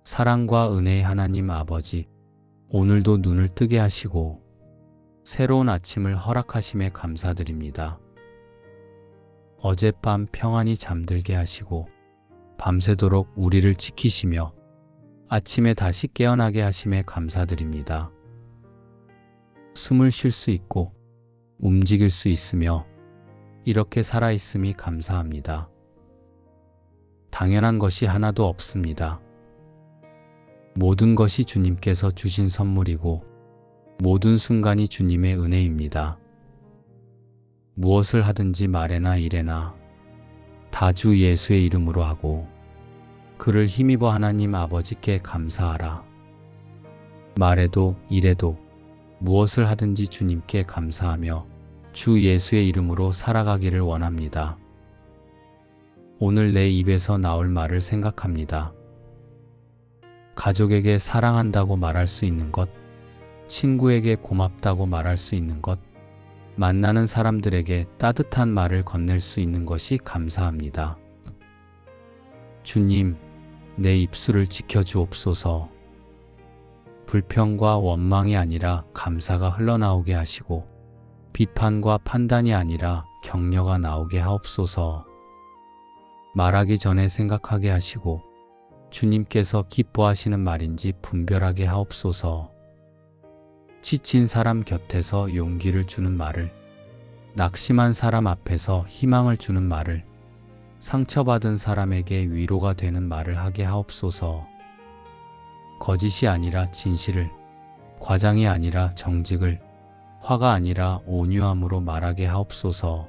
사랑과 은혜의 하나님 아버지, 오늘도 눈을 뜨게 하시고 새로운 아침을 허락하심에 감사드립니다. 어젯밤 평안히 잠들게 하시고 밤새도록 우리를 지키시며 아침에 다시 깨어나게 하심에 감사드립니다. 숨을 쉴 수 있고 움직일 수 있으며 이렇게 살아있음이 감사합니다. 당연한 것이 하나도 없습니다. 모든 것이 주님께서 주신 선물이고 모든 순간이 주님의 은혜입니다. 무엇을 하든지 말에나 일에나 다 주 예수의 이름으로 하고 그를 힘입어 하나님 아버지께 감사하라. 말에도 일에도 무엇을 하든지 주님께 감사하며 주 예수의 이름으로 살아가기를 원합니다. 오늘 내 입에서 나올 말을 생각합니다. 가족에게 사랑한다고 말할 수 있는 것, 친구에게 고맙다고 말할 수 있는 것, 만나는 사람들에게 따뜻한 말을 건넬 수 있는 것이 감사합니다. 주님, 내 입술을 지켜주옵소서. 불평과 원망이 아니라 감사가 흘러나오게 하시고 비판과 판단이 아니라 격려가 나오게 하옵소서. 말하기 전에 생각하게 하시고 주님께서 기뻐하시는 말인지 분별하게 하옵소서. 지친 사람 곁에서 용기를 주는 말을, 낙심한 사람 앞에서 희망을 주는 말을, 상처받은 사람에게 위로가 되는 말을 하게 하옵소서. 거짓이 아니라 진실을, 과장이 아니라 정직을, 화가 아니라 온유함으로 말하게 하옵소서.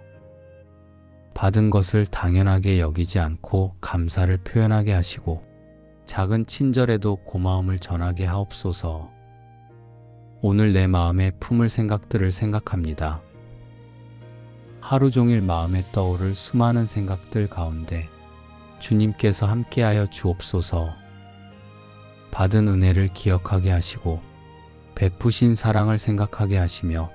받은 것을 당연하게 여기지 않고 감사를 표현하게 하시고 작은 친절에도 고마움을 전하게 하옵소서. 오늘 내 마음에 품을 생각들을 생각합니다. 하루 종일 마음에 떠오를 수많은 생각들 가운데 주님께서 함께하여 주옵소서. 받은 은혜를 기억하게 하시고 베푸신 사랑을 생각하게 하시며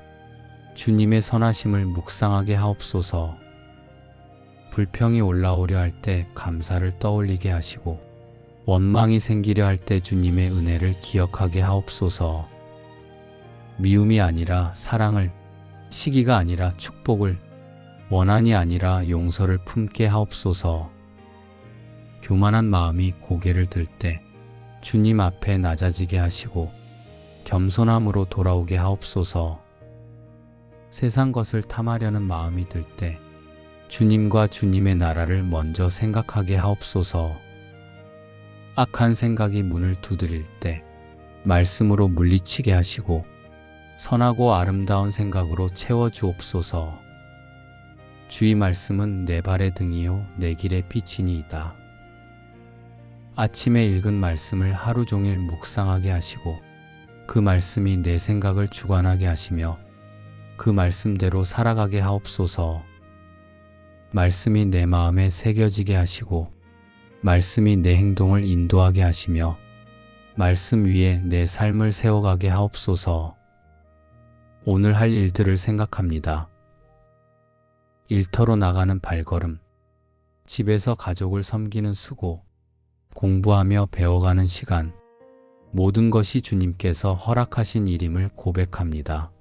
주님의 선하심을 묵상하게 하옵소서. 불평이 올라오려 할 때 감사를 떠올리게 하시고 원망이 생기려 할 때 주님의 은혜를 기억하게 하옵소서. 미움이 아니라 사랑을, 시기가 아니라 축복을, 원한이 아니라 용서를 품게 하옵소서. 교만한 마음이 고개를 들 때 주님 앞에 낮아지게 하시고 겸손함으로 돌아오게 하옵소서. 세상 것을 탐하려는 마음이 들 때 주님과 주님의 나라를 먼저 생각하게 하옵소서. 악한 생각이 문을 두드릴 때 말씀으로 물리치게 하시고 선하고 아름다운 생각으로 채워주옵소서. 주의 말씀은 내 발의 등이요 내 길의 빛이니이다. 아침에 읽은 말씀을 하루 종일 묵상하게 하시고 그 말씀이 내 생각을 주관하게 하시며 그 말씀대로 살아가게 하옵소서. 말씀이 내 마음에 새겨지게 하시고 말씀이 내 행동을 인도하게 하시며 말씀 위에 내 삶을 세워가게 하옵소서. 오늘 할 일들을 생각합니다. 일터로 나가는 발걸음, 집에서 가족을 섬기는 수고, 공부하며 배워가는 시간, 모든 것이 주님께서 허락하신 일임을 고백합니다.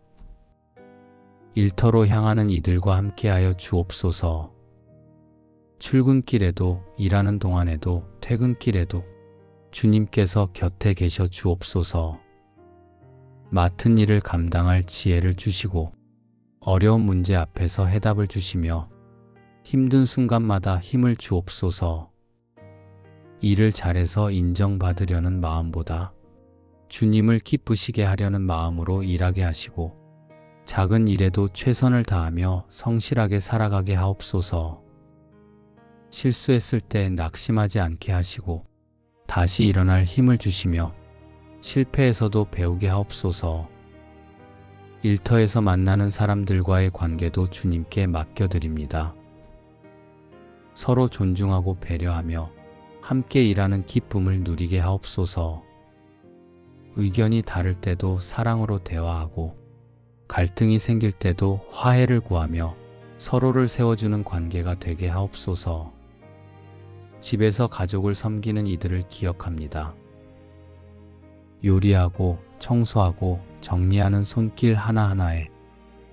일터로 향하는 이들과 함께하여 주옵소서. 출근길에도 일하는 동안에도 퇴근길에도 주님께서 곁에 계셔 주옵소서. 맡은 일을 감당할 지혜를 주시고 어려운 문제 앞에서 해답을 주시며 힘든 순간마다 힘을 주옵소서. 일을 잘해서 인정받으려는 마음보다 주님을 기쁘시게 하려는 마음으로 일하게 하시고 작은 일에도 최선을 다하며 성실하게 살아가게 하옵소서. 실수했을 때 낙심하지 않게 하시고 다시 일어날 힘을 주시며 실패에서도 배우게 하옵소서. 일터에서 만나는 사람들과의 관계도 주님께 맡겨드립니다. 서로 존중하고 배려하며 함께 일하는 기쁨을 누리게 하옵소서. 의견이 다를 때도 사랑으로 대화하고 갈등이 생길 때도 화해를 구하며 서로를 세워주는 관계가 되게 하옵소서. 집에서 가족을 섬기는 이들을 기억합니다. 요리하고 청소하고 정리하는 손길 하나하나에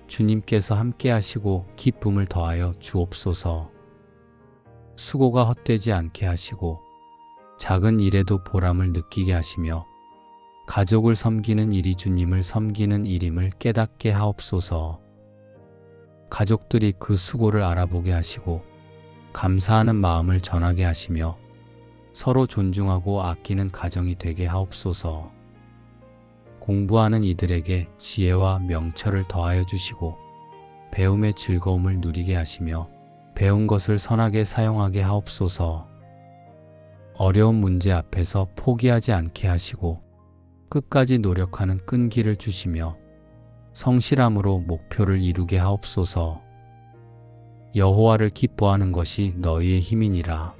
주님께서 함께 하시고 기쁨을 더하여 주옵소서. 수고가 헛되지 않게 하시고 작은 일에도 보람을 느끼게 하시며 가족을 섬기는 일이 주님을 섬기는 일임을 깨닫게 하옵소서. 가족들이 그 수고를 알아보게 하시고 감사하는 마음을 전하게 하시며 서로 존중하고 아끼는 가정이 되게 하옵소서. 공부하는 이들에게 지혜와 명철을 더하여 주시고 배움의 즐거움을 누리게 하시며 배운 것을 선하게 사용하게 하옵소서. 어려운 문제 앞에서 포기하지 않게 하시고 끝까지 노력하는 끈기를 주시며 성실함으로 목표를 이루게 하옵소서. 여호와를 기뻐하는 것이 너희의 힘이니라.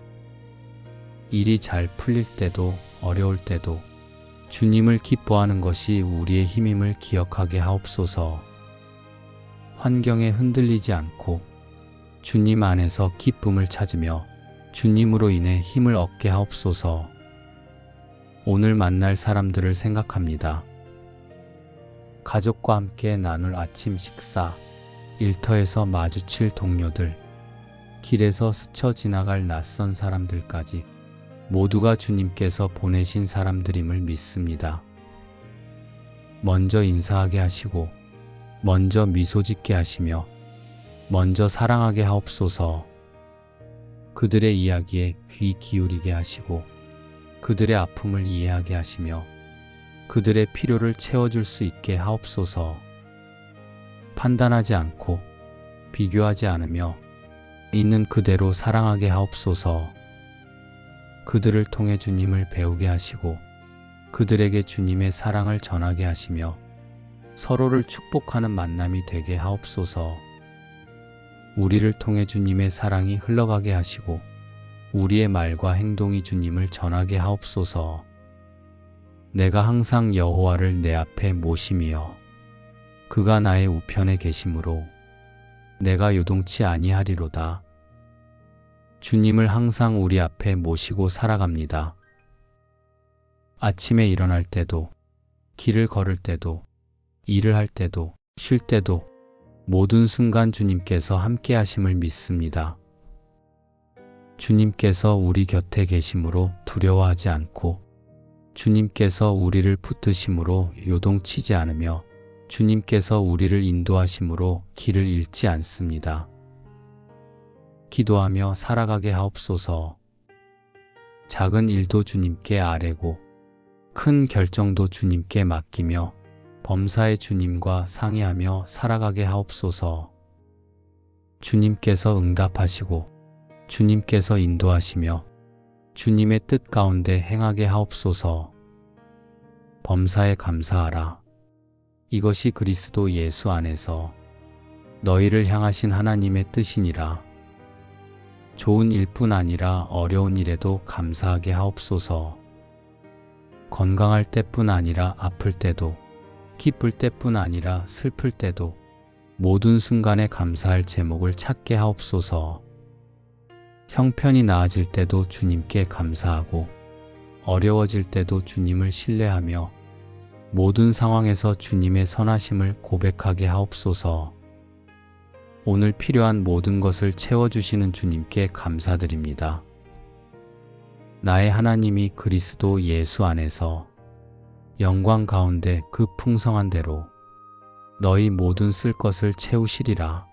일이 잘 풀릴 때도 어려울 때도 주님을 기뻐하는 것이 우리의 힘임을 기억하게 하옵소서. 환경에 흔들리지 않고 주님 안에서 기쁨을 찾으며 주님으로 인해 힘을 얻게 하옵소서. 오늘 만날 사람들을 생각합니다. 가족과 함께 나눌 아침 식사, 일터에서 마주칠 동료들, 길에서 스쳐 지나갈 낯선 사람들까지 모두가 주님께서 보내신 사람들임을 믿습니다. 먼저 인사하게 하시고 먼저 미소 짓게 하시며 먼저 사랑하게 하옵소서. 그들의 이야기에 귀 기울이게 하시고 그들의 아픔을 이해하게 하시며 그들의 필요를 채워줄 수 있게 하옵소서. 판단하지 않고 비교하지 않으며 있는 그대로 사랑하게 하옵소서. 그들을 통해 주님을 배우게 하시고 그들에게 주님의 사랑을 전하게 하시며 서로를 축복하는 만남이 되게 하옵소서. 우리를 통해 주님의 사랑이 흘러가게 하시고 우리의 말과 행동이 주님을 전하게 하옵소서. 내가 항상 여호와를 내 앞에 모심이여 그가 나의 우편에 계심으로 내가 요동치 아니하리로다. 주님을 항상 우리 앞에 모시고 살아갑니다. 아침에 일어날 때도, 길을 걸을 때도, 일을 할 때도, 쉴 때도 모든 순간 주님께서 함께 하심을 믿습니다. 주님께서 우리 곁에 계심으로 두려워하지 않고 주님께서 우리를 붙드심으로 요동치지 않으며 주님께서 우리를 인도하심으로 길을 잃지 않습니다. 기도하며 살아가게 하옵소서. 작은 일도 주님께 아뢰고 큰 결정도 주님께 맡기며 범사의 주님과 상의하며 살아가게 하옵소서. 주님께서 응답하시고 주님께서 인도하시며 주님의 뜻 가운데 행하게 하옵소서. 범사에 감사하라. 이것이 그리스도 예수 안에서 너희를 향하신 하나님의 뜻이니라. 좋은 일뿐 아니라 어려운 일에도 감사하게 하옵소서. 건강할 때뿐 아니라 아플 때도, 기쁠 때뿐 아니라 슬플 때도 모든 순간에 감사할 제목을 찾게 하옵소서. 형편이 나아질 때도 주님께 감사하고 어려워질 때도 주님을 신뢰하며 모든 상황에서 주님의 선하심을 고백하게 하옵소서. 오늘 필요한 모든 것을 채워주시는 주님께 감사드립니다. 나의 하나님이 그리스도 예수 안에서 영광 가운데 그 풍성한 대로 너희 모든 쓸 것을 채우시리라.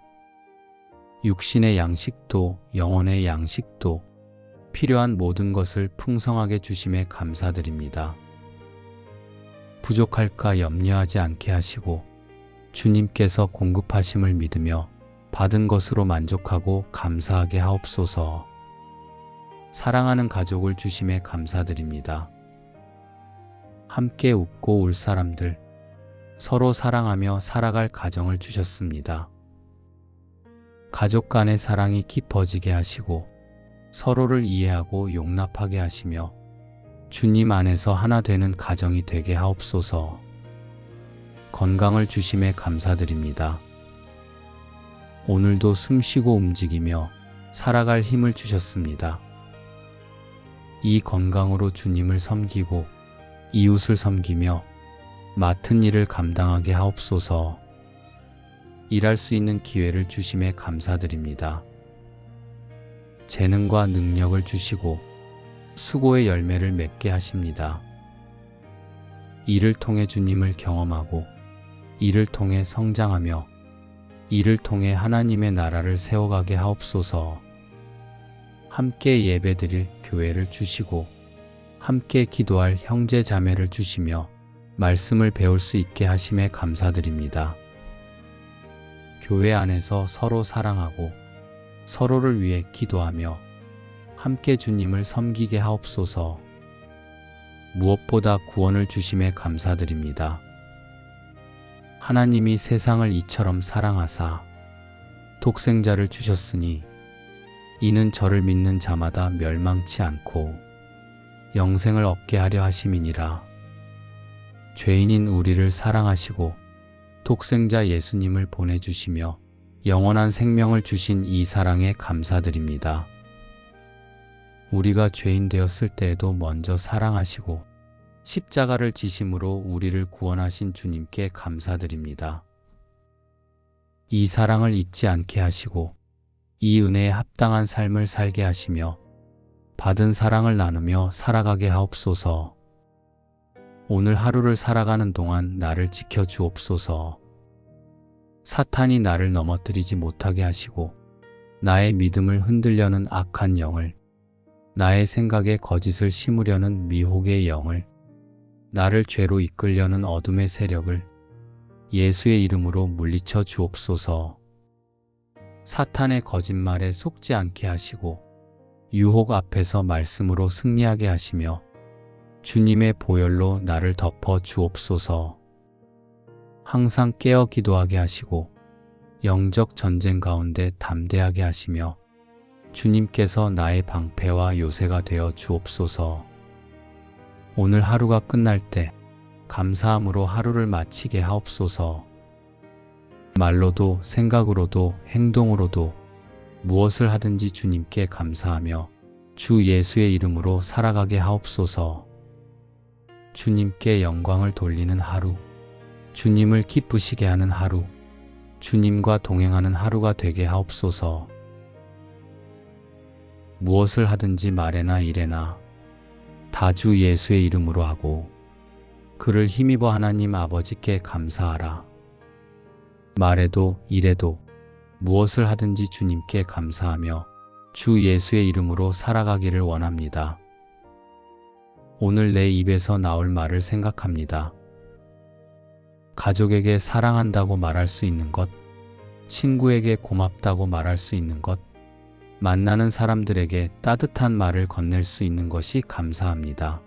육신의 양식도 영혼의 양식도 필요한 모든 것을 풍성하게 주심에 감사드립니다. 부족할까 염려하지 않게 하시고 주님께서 공급하심을 믿으며 받은 것으로 만족하고 감사하게 하옵소서. 사랑하는 가족을 주심에 감사드립니다. 함께 웃고 울 사람들, 서로 사랑하며 살아갈 가정을 주셨습니다. 가족 간의 사랑이 깊어지게 하시고 서로를 이해하고 용납하게 하시며 주님 안에서 하나 되는 가정이 되게 하옵소서. 건강을 주심에 감사드립니다. 오늘도 숨쉬고 움직이며 살아갈 힘을 주셨습니다. 이 건강으로 주님을 섬기고 이웃을 섬기며 맡은 일을 감당하게 하옵소서. 일할 수 있는 기회를 주심에 감사드립니다. 재능과 능력을 주시고 수고의 열매를 맺게 하십니다. 이를 통해 주님을 경험하고 이를 통해 성장하며 이를 통해 하나님의 나라를 세워가게 하옵소서. 함께 예배드릴 교회를 주시고 함께 기도할 형제 자매를 주시며 말씀을 배울 수 있게 하심에 감사드립니다. 교회 안에서 서로 사랑하고 서로를 위해 기도하며 함께 주님을 섬기게 하옵소서. 무엇보다 구원을 주심에 감사드립니다. 하나님이 세상을 이처럼 사랑하사 독생자를 주셨으니 이는 저를 믿는 자마다 멸망치 않고 영생을 얻게 하려 하심이니라. 죄인인 우리를 사랑하시고 독생자 예수님을 보내주시며 영원한 생명을 주신 이 사랑에 감사드립니다. 우리가 죄인 되었을 때에도 먼저 사랑하시고 십자가를 지심으로 우리를 구원하신 주님께 감사드립니다. 이 사랑을 잊지 않게 하시고 이 은혜에 합당한 삶을 살게 하시며 받은 사랑을 나누며 살아가게 하옵소서. 오늘 하루를 살아가는 동안 나를 지켜주옵소서. 사탄이 나를 넘어뜨리지 못하게 하시고 나의 믿음을 흔들려는 악한 영을, 나의 생각에 거짓을 심으려는 미혹의 영을, 나를 죄로 이끌려는 어둠의 세력을 예수의 이름으로 물리쳐 주옵소서. 사탄의 거짓말에 속지 않게 하시고 유혹 앞에서 말씀으로 승리하게 하시며 주님의 보혈로 나를 덮어 주옵소서. 항상 깨어 기도하게 하시고 영적 전쟁 가운데 담대하게 하시며 주님께서 나의 방패와 요새가 되어 주옵소서. 오늘 하루가 끝날 때 감사함으로 하루를 마치게 하옵소서. 말로도 생각으로도 행동으로도 무엇을 하든지 주님께 감사하며 주 예수의 이름으로 살아가게 하옵소서. 주님께 영광을 돌리는 하루, 주님을 기쁘시게 하는 하루, 주님과 동행하는 하루가 되게 하옵소서. 무엇을 하든지 말에나 일에나 다 주 예수의 이름으로 하고 그를 힘입어 하나님 아버지께 감사하라. 말에도 일에도 무엇을 하든지 주님께 감사하며 주 예수의 이름으로 살아가기를 원합니다. 오늘 내 입에서 나올 말을 생각합니다. 가족에게 사랑한다고 말할 수 있는 것, 친구에게 고맙다고 말할 수 있는 것, 만나는 사람들에게 따뜻한 말을 건넬 수 있는 것이 감사합니다.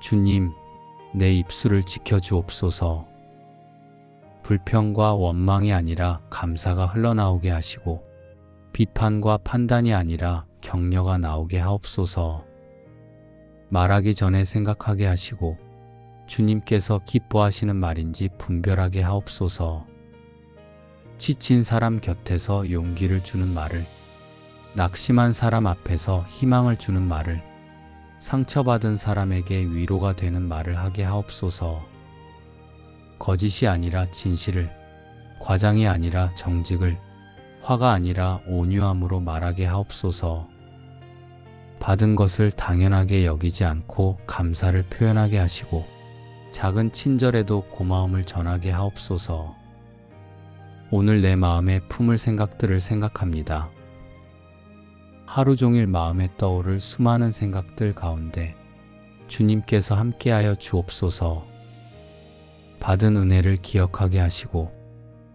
주님, 내 입술을 지켜주옵소서. 불평과 원망이 아니라 감사가 흘러나오게 하시고 비판과 판단이 아니라 격려가 나오게 하옵소서. 말하기 전에 생각하게 하시고 주님께서 기뻐하시는 말인지 분별하게 하옵소서. 지친 사람 곁에서 용기를 주는 말을, 낙심한 사람 앞에서 희망을 주는 말을, 상처받은 사람에게 위로가 되는 말을 하게 하옵소서. 거짓이 아니라 진실을, 과장이 아니라 정직을, 화가 아니라 온유함으로 말하게 하옵소서. 받은 것을 당연하게 여기지 않고 감사를 표현하게 하시고 작은 친절에도 고마움을 전하게 하옵소서. 오늘 내 마음에 품을 생각들을 생각합니다. 하루 종일 마음에 떠오를 수많은 생각들 가운데 주님께서 함께하여 주옵소서. 받은 은혜를 기억하게 하시고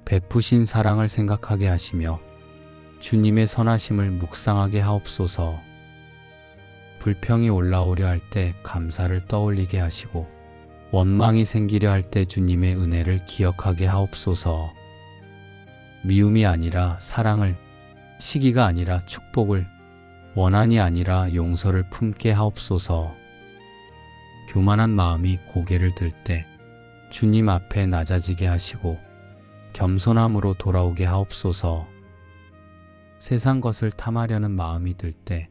베푸신 사랑을 생각하게 하시며 주님의 선하심을 묵상하게 하옵소서. 불평이 올라오려 할 때 감사를 떠올리게 하시고 원망이 생기려 할 때 주님의 은혜를 기억하게 하옵소서. 미움이 아니라 사랑을, 시기가 아니라 축복을, 원한이 아니라 용서를 품게 하옵소서. 교만한 마음이 고개를 들 때 주님 앞에 낮아지게 하시고 겸손함으로 돌아오게 하옵소서. 세상 것을 탐하려는 마음이 들 때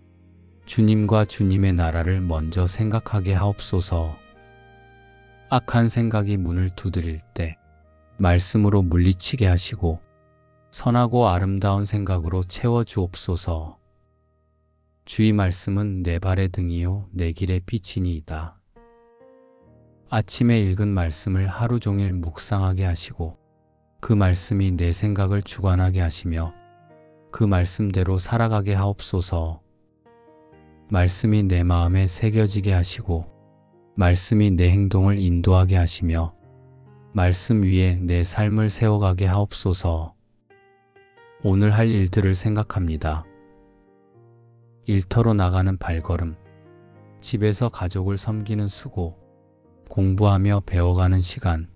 주님과 주님의 나라를 먼저 생각하게 하옵소서. 악한 생각이 문을 두드릴 때 말씀으로 물리치게 하시고 선하고 아름다운 생각으로 채워주옵소서. 주의 말씀은 내 발의 등이요 내 길의 빛이니이다. 아침에 읽은 말씀을 하루 종일 묵상하게 하시고 그 말씀이 내 생각을 주관하게 하시며 그 말씀대로 살아가게 하옵소서. 말씀이 내 마음에 새겨지게 하시고 말씀이 내 행동을 인도하게 하시며 말씀 위에 내 삶을 세워가게 하옵소서. 오늘 할 일들을 생각합니다. 일터로 나가는 발걸음, 집에서 가족을 섬기는 수고, 공부하며 배워가는 시간,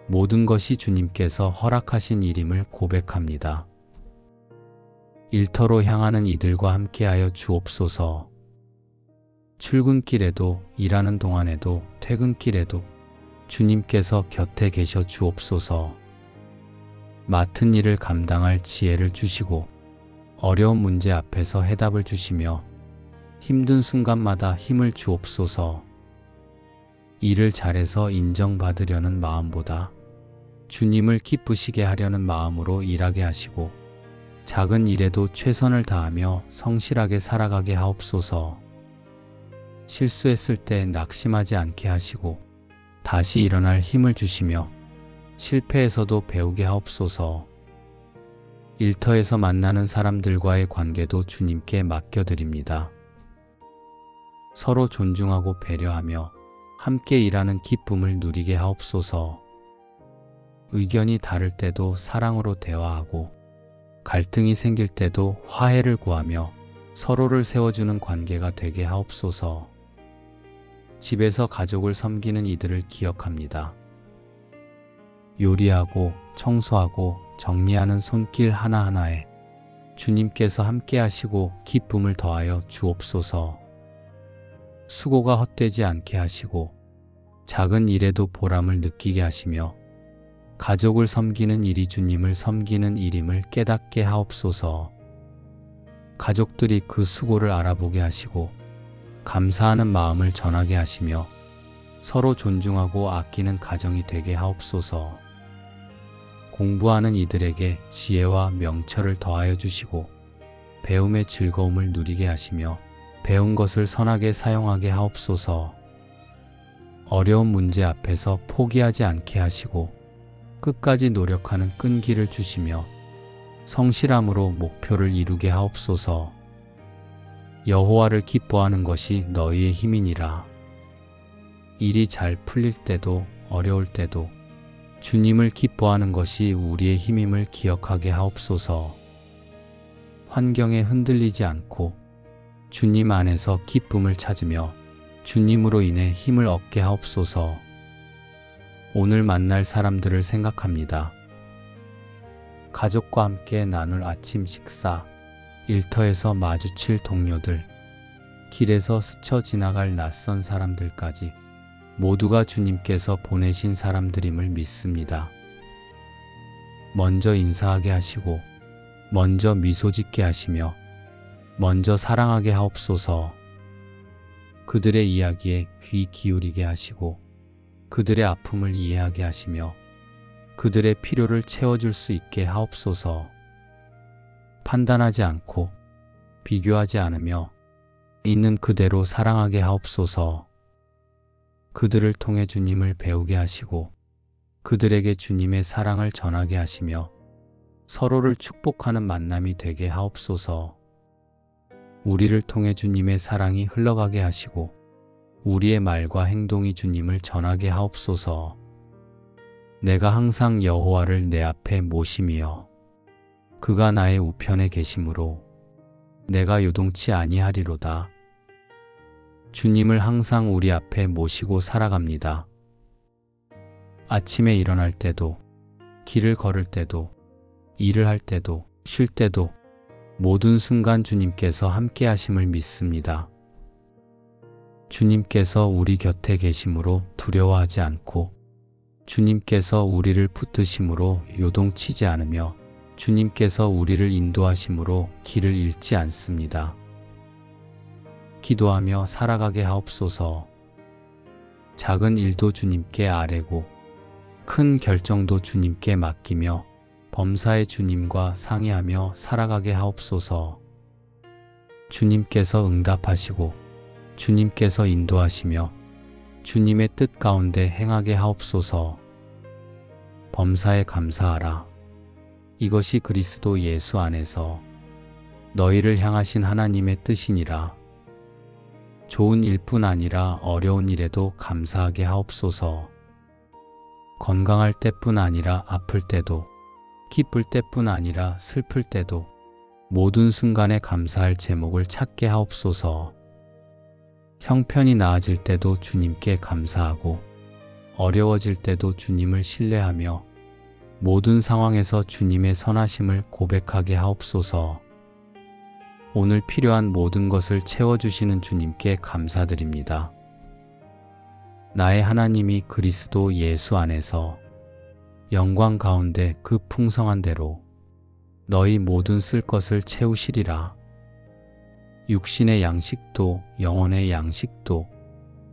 모든 것이 주님께서 허락하신 일임을 고백합니다. 일터로 향하는 이들과 함께하여 주옵소서. 출근길에도 일하는 동안에도 퇴근길에도 주님께서 곁에 계셔 주옵소서. 맡은 일을 감당할 지혜를 주시고 어려운 문제 앞에서 해답을 주시며 힘든 순간마다 힘을 주옵소서. 일을 잘해서 인정받으려는 마음보다 주님을 기쁘시게 하려는 마음으로 일하게 하시고 작은 일에도 최선을 다하며 성실하게 살아가게 하옵소서. 실수했을 때 낙심하지 않게 하시고 다시 일어날 힘을 주시며 실패에서도 배우게 하옵소서. 일터에서 만나는 사람들과의 관계도 주님께 맡겨드립니다. 서로 존중하고 배려하며 함께 일하는 기쁨을 누리게 하옵소서. 의견이 다를 때도 사랑으로 대화하고 갈등이 생길 때도 화해를 구하며 서로를 세워주는 관계가 되게 하옵소서. 집에서 가족을 섬기는 이들을 기억합니다. 요리하고 청소하고 정리하는 손길 하나하나에 주님께서 함께 하시고 기쁨을 더하여 주옵소서. 수고가 헛되지 않게 하시고 작은 일에도 보람을 느끼게 하시며 가족을 섬기는 일이 주님을 섬기는 일임을 깨닫게 하옵소서. 가족들이 그 수고를 알아보게 하시고 감사하는 마음을 전하게 하시며 서로 존중하고 아끼는 가정이 되게 하옵소서. 공부하는 이들에게 지혜와 명철을 더하여 주시고 배움의 즐거움을 누리게 하시며 배운 것을 선하게 사용하게 하옵소서. 어려운 문제 앞에서 포기하지 않게 하시고 끝까지 노력하는 끈기를 주시며 성실함으로 목표를 이루게 하옵소서. 여호와를 기뻐하는 것이 너희의 힘이니라. 일이 잘 풀릴 때도 어려울 때도 주님을 기뻐하는 것이 우리의 힘임을 기억하게 하옵소서. 환경에 흔들리지 않고 주님 안에서 기쁨을 찾으며 주님으로 인해 힘을 얻게 하옵소서. 오늘 만날 사람들을 생각합니다. 가족과 함께 나눌 아침 식사, 일터에서 마주칠 동료들, 길에서 스쳐 지나갈 낯선 사람들까지 모두가 주님께서 보내신 사람들임을 믿습니다. 먼저 인사하게 하시고 먼저 미소 짓게 하시며 먼저 사랑하게 하옵소서. 그들의 이야기에 귀 기울이게 하시고 그들의 아픔을 이해하게 하시며 그들의 필요를 채워줄 수 있게 하옵소서. 판단하지 않고 비교하지 않으며 있는 그대로 사랑하게 하옵소서. 그들을 통해 주님을 배우게 하시고 그들에게 주님의 사랑을 전하게 하시며 서로를 축복하는 만남이 되게 하옵소서. 우리를 통해 주님의 사랑이 흘러가게 하시고 우리의 말과 행동이 주님을 전하게 하옵소서. 내가 항상 여호와를 내 앞에 모심이여 그가 나의 우편에 계심으로 내가 요동치 아니하리로다. 주님을 항상 우리 앞에 모시고 살아갑니다. 아침에 일어날 때도 길을 걸을 때도 일을 할 때도 쉴 때도 모든 순간 주님께서 함께 하심을 믿습니다. 주님께서 우리 곁에 계심으로 두려워하지 않고 주님께서 우리를 붙드심으로 요동치지 않으며 주님께서 우리를 인도하심으로 길을 잃지 않습니다. 기도하며 살아가게 하옵소서. 작은 일도 주님께 아뢰고 큰 결정도 주님께 맡기며 범사의 주님과 상의하며 살아가게 하옵소서. 주님께서 응답하시고 주님께서 인도하시며 주님의 뜻 가운데 행하게 하옵소서. 범사에 감사하라. 이것이 그리스도 예수 안에서 너희를 향하신 하나님의 뜻이니라. 좋은 일뿐 아니라 어려운 일에도 감사하게 하옵소서. 건강할 때뿐 아니라 아플 때도, 기쁠 때뿐 아니라 슬플 때도 모든 순간에 감사할 제목을 찾게 하옵소서. 형편이 나아질 때도 주님께 감사하고 어려워질 때도 주님을 신뢰하며 모든 상황에서 주님의 선하심을 고백하게 하옵소서. 오늘 필요한 모든 것을 채워주시는 주님께 감사드립니다. 나의 하나님이 그리스도 예수 안에서 영광 가운데 그 풍성한 대로 너희 모든 쓸 것을 채우시리라. 육신의 양식도 영혼의 양식도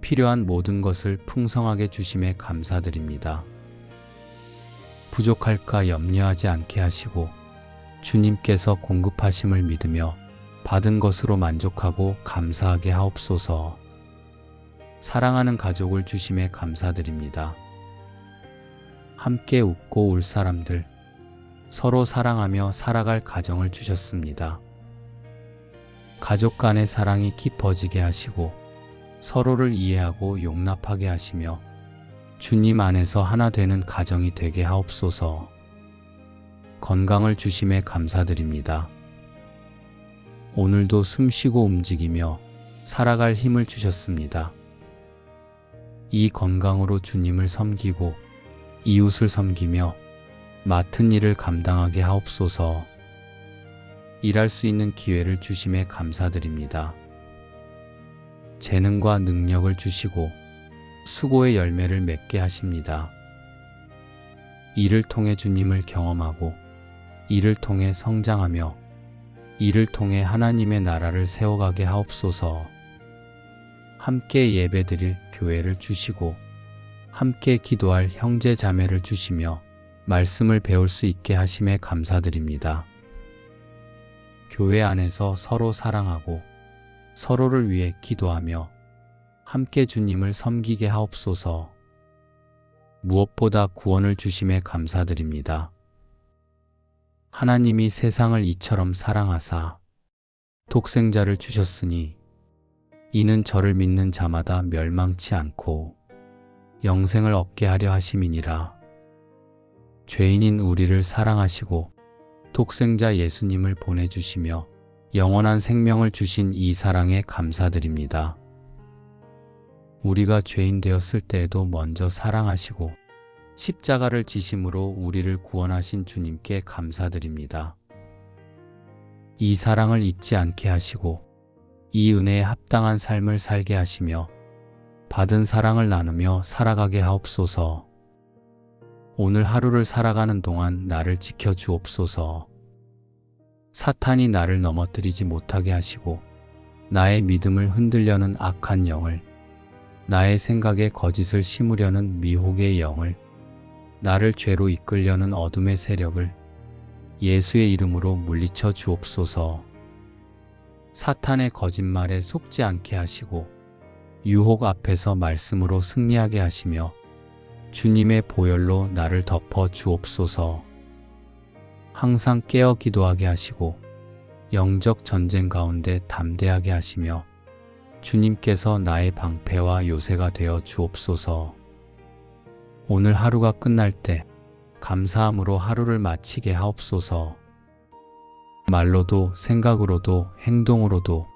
필요한 모든 것을 풍성하게 주심에 감사드립니다. 부족할까 염려하지 않게 하시고 주님께서 공급하심을 믿으며 받은 것으로 만족하고 감사하게 하옵소서. 사랑하는 가족을 주심에 감사드립니다. 함께 웃고 울 사람들, 서로 사랑하며 살아갈 가정을 주셨습니다. 가족 간의 사랑이 깊어지게 하시고 서로를 이해하고 용납하게 하시며 주님 안에서 하나 되는 가정이 되게 하옵소서. 건강을 주심에 감사드립니다. 오늘도 숨쉬고 움직이며 살아갈 힘을 주셨습니다. 이 건강으로 주님을 섬기고 이웃을 섬기며 맡은 일을 감당하게 하옵소서. 일할 수 있는 기회를 주심에 감사드립니다. 재능과 능력을 주시고 수고의 열매를 맺게 하십니다. 이를 통해 주님을 경험하고 이를 통해 성장하며 이를 통해 하나님의 나라를 세워가게 하옵소서. 함께 예배드릴 교회를 주시고 함께 기도할 형제 자매를 주시며 말씀을 배울 수 있게 하심에 감사드립니다. 교회 안에서 서로 사랑하고 서로를 위해 기도하며 함께 주님을 섬기게 하옵소서. 무엇보다 구원을 주심에 감사드립니다. 하나님이 세상을 이처럼 사랑하사 독생자를 주셨으니 이는 저를 믿는 자마다 멸망치 않고 영생을 얻게 하려 하심이니라. 죄인인 우리를 사랑하시고 독생자 예수님을 보내주시며 영원한 생명을 주신 이 사랑에 감사드립니다. 우리가 죄인 되었을 때에도 먼저 사랑하시고 십자가를 지심으로 우리를 구원하신 주님께 감사드립니다. 이 사랑을 잊지 않게 하시고 이 은혜에 합당한 삶을 살게 하시며 받은 사랑을 나누며 살아가게 하옵소서. 오늘 하루를 살아가는 동안 나를 지켜주옵소서. 사탄이 나를 넘어뜨리지 못하게 하시고 나의 믿음을 흔들려는 악한 영을, 나의 생각에 거짓을 심으려는 미혹의 영을, 나를 죄로 이끌려는 어둠의 세력을 예수의 이름으로 물리쳐 주옵소서. 사탄의 거짓말에 속지 않게 하시고 유혹 앞에서 말씀으로 승리하게 하시며 주님의 보혈로 나를 덮어 주옵소서. 항상 깨어 기도하게 하시고 영적 전쟁 가운데 담대하게 하시며 주님께서 나의 방패와 요새가 되어 주옵소서. 오늘 하루가 끝날 때 감사함으로 하루를 마치게 하옵소서. 말로도 생각으로도 행동으로도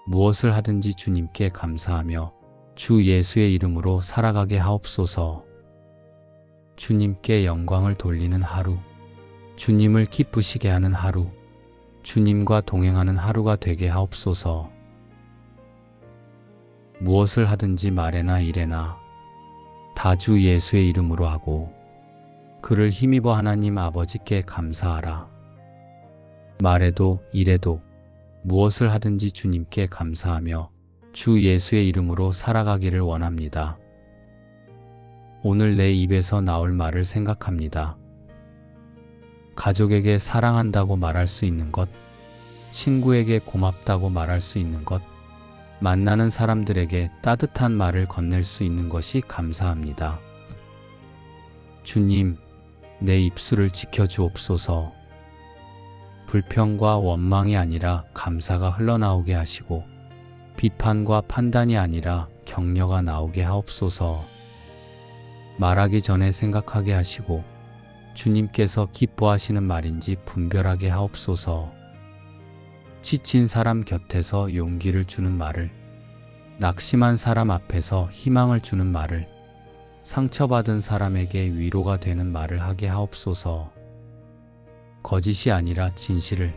무엇을 하든지 주님께 감사하며 주 예수의 이름으로 살아가게 하옵소서. 주님께 영광을 돌리는 하루, 주님을 기쁘시게 하는 하루, 주님과 동행하는 하루가 되게 하옵소서. 무엇을 하든지 말에나 일에나 다 주 예수의 이름으로 하고 그를 힘입어 하나님 아버지께 감사하라. 말에도 일에도 무엇을 하든지 주님께 감사하며 주 예수의 이름으로 살아가기를 원합니다. 오늘 내 입에서 나올 말을 생각합니다. 가족에게 사랑한다고 말할 수 있는 것, 친구에게 고맙다고 말할 수 있는 것, 만나는 사람들에게 따뜻한 말을 건넬 수 있는 것이 감사합니다. 주님, 내 입술을 지켜주옵소서. 불평과 원망이 아니라 감사가 흘러나오게 하시고 비판과 판단이 아니라 격려가 나오게 하옵소서. 말하기 전에 생각하게 하시고 주님께서 기뻐하시는 말인지 분별하게 하옵소서. 지친 사람 곁에서 용기를 주는 말을, 낙심한 사람 앞에서 희망을 주는 말을, 상처받은 사람에게 위로가 되는 말을 하게 하옵소서. 거짓이 아니라 진실을,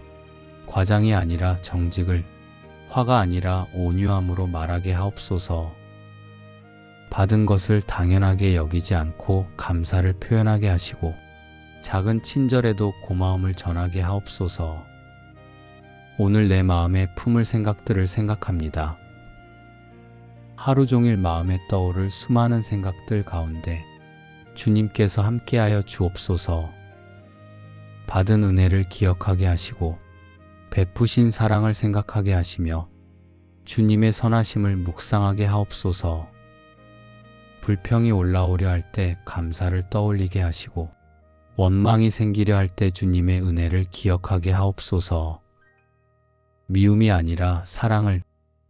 과장이 아니라 정직을, 화가 아니라 온유함으로 말하게 하옵소서. 받은 것을 당연하게 여기지 않고 감사를 표현하게 하시고 작은 친절에도 고마움을 전하게 하옵소서. 오늘 내 마음에 품을 생각들을 생각합니다. 하루 종일 마음에 떠오를 수많은 생각들 가운데 주님께서 함께하여 주옵소서. 받은 은혜를 기억하게 하시고 베푸신 사랑을 생각하게 하시며 주님의 선하심을 묵상하게 하옵소서. 불평이 올라오려 할 때 감사를 떠올리게 하시고 원망이 생기려 할 때 주님의 은혜를 기억하게 하옵소서. 미움이 아니라 사랑을,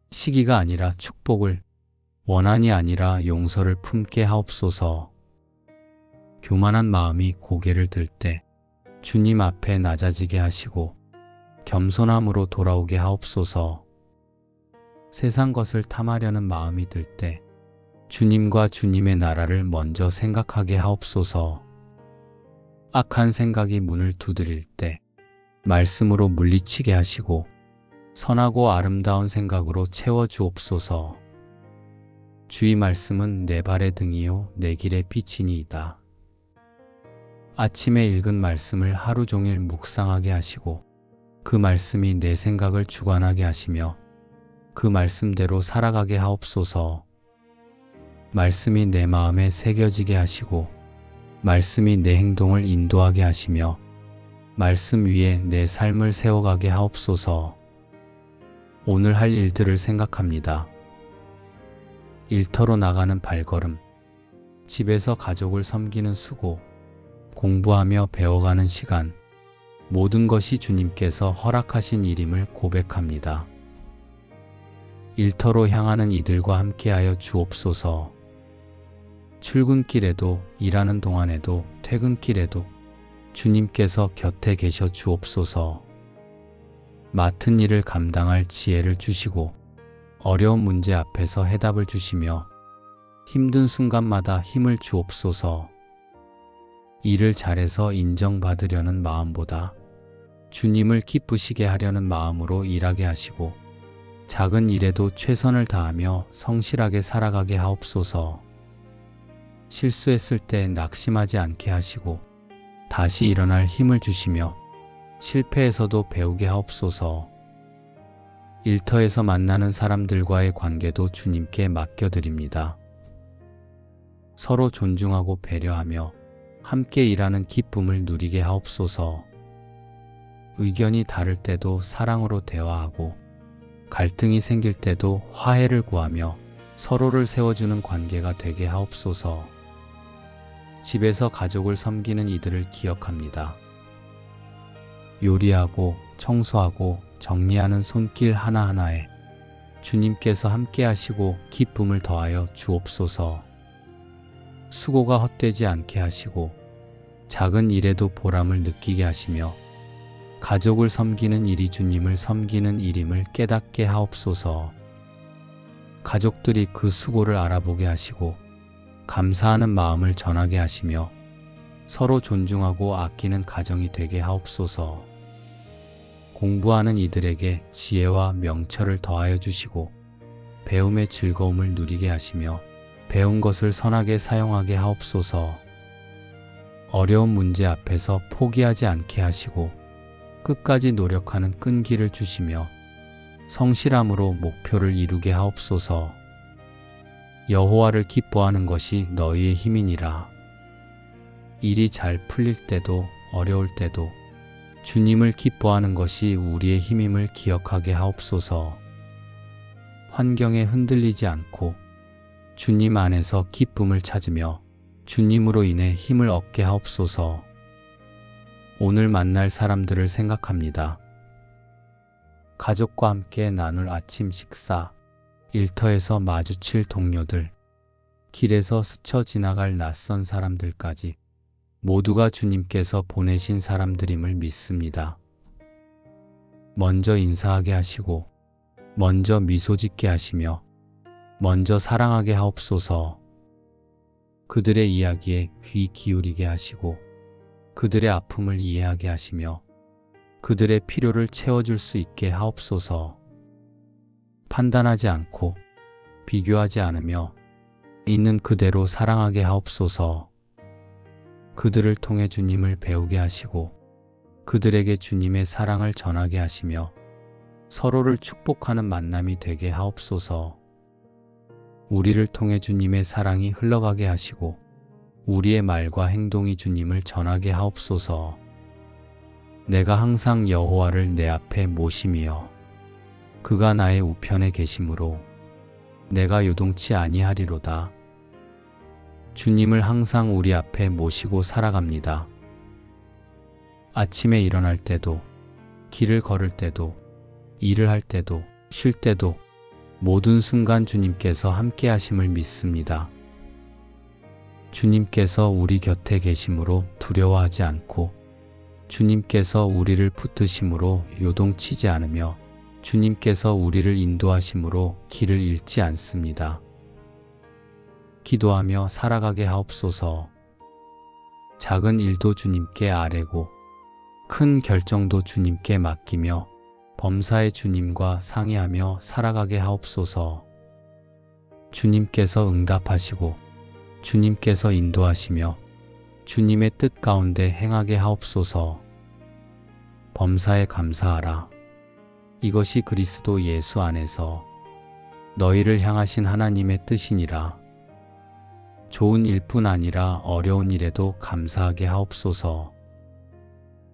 시기가 아니라 축복을, 원한이 아니라 용서를 품게 하옵소서. 교만한 마음이 고개를 들 때 주님 앞에 낮아지게 하시고 겸손함으로 돌아오게 하옵소서. 세상 것을 탐하려는 마음이 들 때 주님과 주님의 나라를 먼저 생각하게 하옵소서. 악한 생각이 문을 두드릴 때 말씀으로 물리치게 하시고 선하고 아름다운 생각으로 채워주옵소서. 주의 말씀은 내 발의 등이요 내 길의 빛이니이다. 아침에 읽은 말씀을 하루 종일 묵상하게 하시고 그 말씀이 내 생각을 주관하게 하시며 그 말씀대로 살아가게 하옵소서. 말씀이 내 마음에 새겨지게 하시고 말씀이 내 행동을 인도하게 하시며 말씀 위에 내 삶을 세워가게 하옵소서. 오늘 할 일들을 생각합니다. 일터로 나가는 발걸음, 집에서 가족을 섬기는 수고, 공부하며 배워가는 시간, 모든 것이 주님께서 허락하신 일임을 고백합니다. 일터로 향하는 이들과 함께하여 주옵소서. 출근길에도, 일하는 동안에도, 퇴근길에도 주님께서 곁에 계셔 주옵소서. 맡은 일을 감당할 지혜를 주시고 어려운 문제 앞에서 해답을 주시며 힘든 순간마다 힘을 주옵소서. 일을 잘해서 인정받으려는 마음보다 주님을 기쁘시게 하려는 마음으로 일하게 하시고 작은 일에도 최선을 다하며 성실하게 살아가게 하옵소서. 실수했을 때 낙심하지 않게 하시고 다시 일어날 힘을 주시며 실패에서도 배우게 하옵소서. 일터에서 만나는 사람들과의 관계도 주님께 맡겨드립니다. 서로 존중하고 배려하며 함께 일하는 기쁨을 누리게 하옵소서. 의견이 다를 때도 사랑으로 대화하고 갈등이 생길 때도 화해를 구하며 서로를 세워주는 관계가 되게 하옵소서. 집에서 가족을 섬기는 이들을 기억합니다. 요리하고 청소하고 정리하는 손길 하나하나에 주님께서 함께 하시고 기쁨을 더하여 주옵소서. 수고가 헛되지 않게 하시고 작은 일에도 보람을 느끼게 하시며 가족을 섬기는 일이 주님을 섬기는 일임을 깨닫게 하옵소서. 가족들이 그 수고를 알아보게 하시고 감사하는 마음을 전하게 하시며 서로 존중하고 아끼는 가정이 되게 하옵소서. 공부하는 이들에게 지혜와 명철을 더하여 주시고 배움의 즐거움을 누리게 하시며 배운 것을 선하게 사용하게 하옵소서. 어려운 문제 앞에서 포기하지 않게 하시고 끝까지 노력하는 끈기를 주시며 성실함으로 목표를 이루게 하옵소서. 여호와를 기뻐하는 것이 너희의 힘이니라. 일이 잘 풀릴 때도 어려울 때도 주님을 기뻐하는 것이 우리의 힘임을 기억하게 하옵소서. 환경에 흔들리지 않고 주님 안에서 기쁨을 찾으며 주님으로 인해 힘을 얻게 하옵소서. 오늘 만날 사람들을 생각합니다. 가족과 함께 나눌 아침 식사, 일터에서 마주칠 동료들, 길에서 스쳐 지나갈 낯선 사람들까지 모두가 주님께서 보내신 사람들임을 믿습니다. 먼저 인사하게 하시고, 먼저 미소 짓게 하시며, 먼저 사랑하게 하옵소서. 그들의 이야기에 귀 기울이게 하시고, 그들의 아픔을 이해하게 하시며, 그들의 필요를 채워줄 수 있게 하옵소서. 판단하지 않고, 비교하지 않으며, 있는 그대로 사랑하게 하옵소서. 그들을 통해 주님을 배우게 하시고, 그들에게 주님의 사랑을 전하게 하시며, 서로를 축복하는 만남이 되게 하옵소서. 우리를 통해 주님의 사랑이 흘러가게 하시고, 우리의 말과 행동이 주님을 전하게 하옵소서. 내가 항상 여호와를 내 앞에 모심이여 그가 나의 우편에 계심으로 내가 요동치 아니하리로다. 주님을 항상 우리 앞에 모시고 살아갑니다. 아침에 일어날 때도, 길을 걸을 때도, 일을 할 때도, 쉴 때도 모든 순간 주님께서 함께 하심을 믿습니다. 주님께서 우리 곁에 계심으로 두려워하지 않고, 주님께서 우리를 붙드심으로 요동치지 않으며, 주님께서 우리를 인도하심으로 길을 잃지 않습니다. 기도하며 살아가게 하옵소서. 작은 일도 주님께 아뢰고, 큰 결정도 주님께 맡기며, 범사의 주님과 상의하며 살아가게 하옵소서. 주님께서 응답하시고, 주님께서 인도하시며, 주님의 뜻 가운데 행하게 하옵소서. 범사에 감사하라. 이것이 그리스도 예수 안에서 너희를 향하신 하나님의 뜻이니라. 좋은 일뿐 아니라 어려운 일에도 감사하게 하옵소서.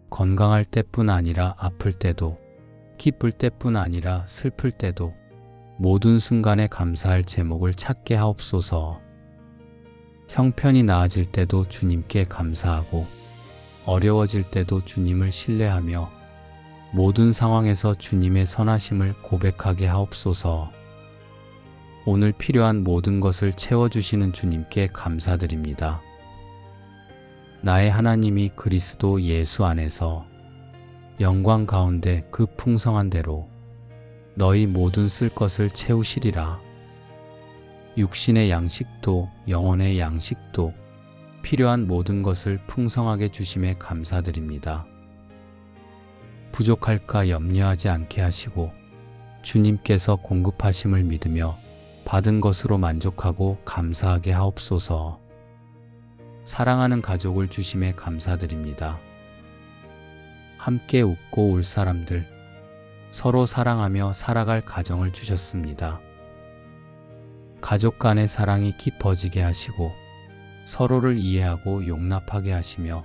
건강할 때뿐 아니라 아플 때도, 기쁠 때뿐 아니라 슬플 때도 모든 순간에 감사할 제목을 찾게 하옵소서. 형편이 나아질 때도 주님께 감사하고, 어려워질 때도 주님을 신뢰하며 모든 상황에서 주님의 선하심을 고백하게 하옵소서. 오늘 필요한 모든 것을 채워주시는 주님께 감사드립니다. 나의 하나님이 그리스도 예수 안에서 영광 가운데 그 풍성한 대로 너희 모든 쓸 것을 채우시리라. 육신의 양식도 영혼의 양식도 필요한 모든 것을 풍성하게 주심에 감사드립니다. 부족할까 염려하지 않게 하시고, 주님께서 공급하심을 믿으며 받은 것으로 만족하고 감사하게 하옵소서. 사랑하는 가족을 주심에 감사드립니다. 함께 웃고 울 사람들, 서로 사랑하며 살아갈 가정을 주셨습니다. 가족 간의 사랑이 깊어지게 하시고, 서로를 이해하고 용납하게 하시며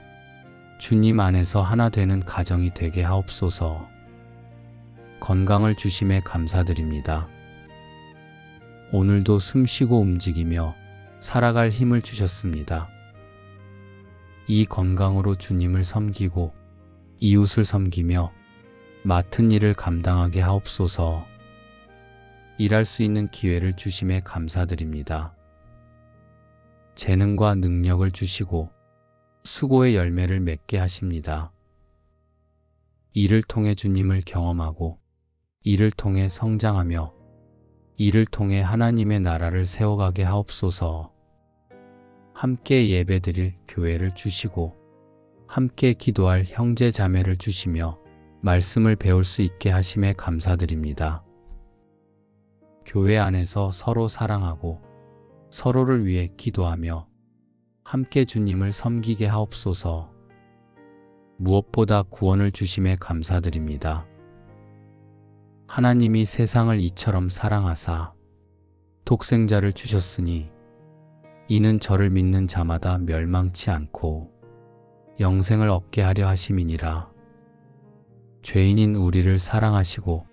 주님 안에서 하나 되는 가정이 되게 하옵소서. 건강을 주심에 감사드립니다. 오늘도 숨쉬고 움직이며 살아갈 힘을 주셨습니다. 이 건강으로 주님을 섬기고 이웃을 섬기며 맡은 일을 감당하게 하옵소서. 일할 수 있는 기회를 주심에 감사드립니다. 재능과 능력을 주시고 수고의 열매를 맺게 하십니다. 이를 통해 주님을 경험하고, 이를 통해 성장하며, 이를 통해 하나님의 나라를 세워가게 하옵소서. 함께 예배드릴 교회를 주시고, 함께 기도할 형제 자매를 주시며 말씀을 배울 수 있게 하심에 감사드립니다. 교회 안에서 서로 사랑하고 서로를 위해 기도하며 함께 주님을 섬기게 하옵소서. 무엇보다 구원을 주심에 감사드립니다. 하나님이 세상을 이처럼 사랑하사 독생자를 주셨으니 이는 저를 믿는 자마다 멸망치 않고 영생을 얻게 하려 하심이니라. 죄인인 우리를 사랑하시고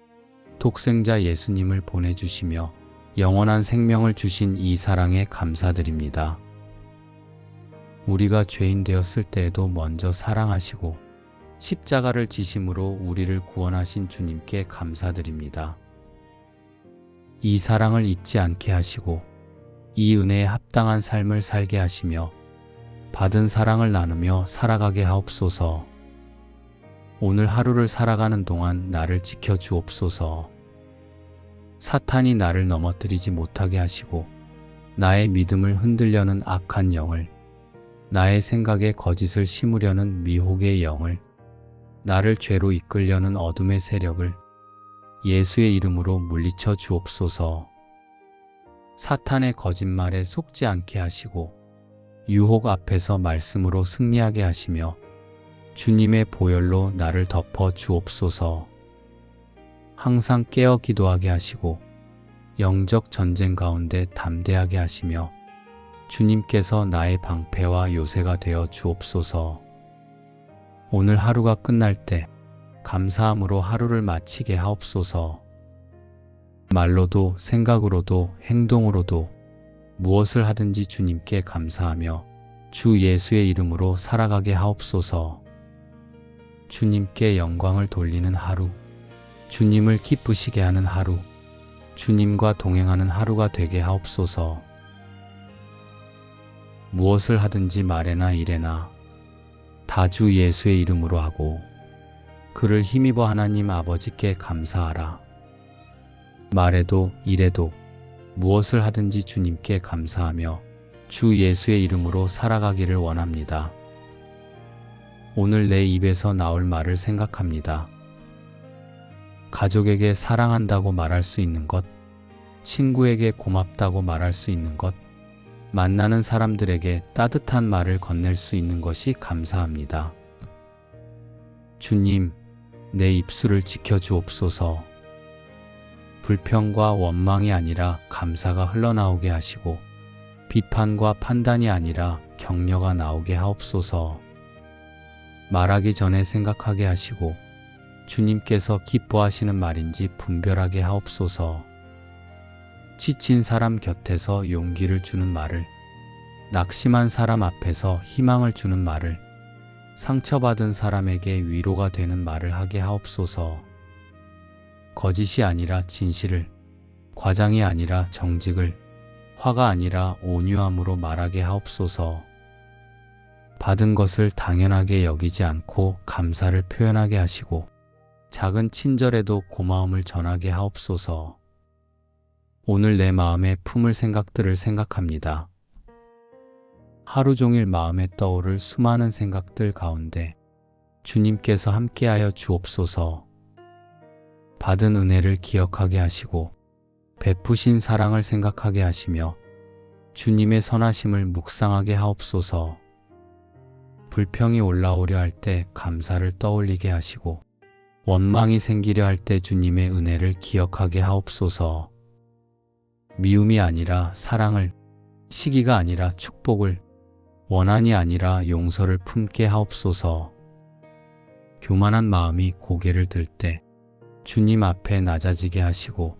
독생자 예수님을 보내주시며 영원한 생명을 주신 이 사랑에 감사드립니다. 우리가 죄인 되었을 때에도 먼저 사랑하시고 십자가를 지심으로 우리를 구원하신 주님께 감사드립니다. 이 사랑을 잊지 않게 하시고 이 은혜에 합당한 삶을 살게 하시며 받은 사랑을 나누며 살아가게 하옵소서. 오늘 하루를 살아가는 동안 나를 지켜주옵소서. 사탄이 나를 넘어뜨리지 못하게 하시고 나의 믿음을 흔들려는 악한 영을, 나의 생각에 거짓을 심으려는 미혹의 영을, 나를 죄로 이끌려는 어둠의 세력을 예수의 이름으로 물리쳐 주옵소서. 사탄의 거짓말에 속지 않게 하시고 유혹 앞에서 말씀으로 승리하게 하시며 주님의 보혈로 나를 덮어 주옵소서. 항상 깨어 기도하게 하시고 영적 전쟁 가운데 담대하게 하시며 주님께서 나의 방패와 요새가 되어 주옵소서. 오늘 하루가 끝날 때 감사함으로 하루를 마치게 하옵소서. 말로도 생각으로도 행동으로도 무엇을 하든지 주님께 감사하며 주 예수의 이름으로 살아가게 하옵소서. 주님께 영광을 돌리는 하루, 주님을 기쁘시게 하는 하루, 주님과 동행하는 하루가 되게 하옵소서. 무엇을 하든지 말에나 일에나 다 주 예수의 이름으로 하고 그를 힘입어 하나님 아버지께 감사하라. 말에도 일에도 무엇을 하든지 주님께 감사하며 주 예수의 이름으로 살아가기를 원합니다. 오늘 내 입에서 나올 말을 생각합니다. 가족에게 사랑한다고 말할 수 있는 것, 친구에게 고맙다고 말할 수 있는 것, 만나는 사람들에게 따뜻한 말을 건넬 수 있는 것이 감사합니다. 주님, 내 입술을 지켜주옵소서. 불평과 원망이 아니라 감사가 흘러나오게 하시고 비판과 판단이 아니라 격려가 나오게 하옵소서. 말하기 전에 생각하게 하시고 주님께서 기뻐하시는 말인지 분별하게 하옵소서. 지친 사람 곁에서 용기를 주는 말을, 낙심한 사람 앞에서 희망을 주는 말을, 상처받은 사람에게 위로가 되는 말을 하게 하옵소서. 거짓이 아니라 진실을, 과장이 아니라 정직을, 화가 아니라 온유함으로 말하게 하옵소서. 받은 것을 당연하게 여기지 않고 감사를 표현하게 하시고 작은 친절에도 고마움을 전하게 하옵소서. 오늘 내 마음에 품을 생각들을 생각합니다. 하루 종일 마음에 떠오를 수많은 생각들 가운데 주님께서 함께하여 주옵소서. 받은 은혜를 기억하게 하시고 베푸신 사랑을 생각하게 하시며 주님의 선하심을 묵상하게 하옵소서. 불평이 올라오려 할 때 감사를 떠올리게 하시고 원망이 생기려 할 때 주님의 은혜를 기억하게 하옵소서. 미움이 아니라 사랑을, 시기가 아니라 축복을, 원한이 아니라 용서를 품게 하옵소서. 교만한 마음이 고개를 들 때 주님 앞에 낮아지게 하시고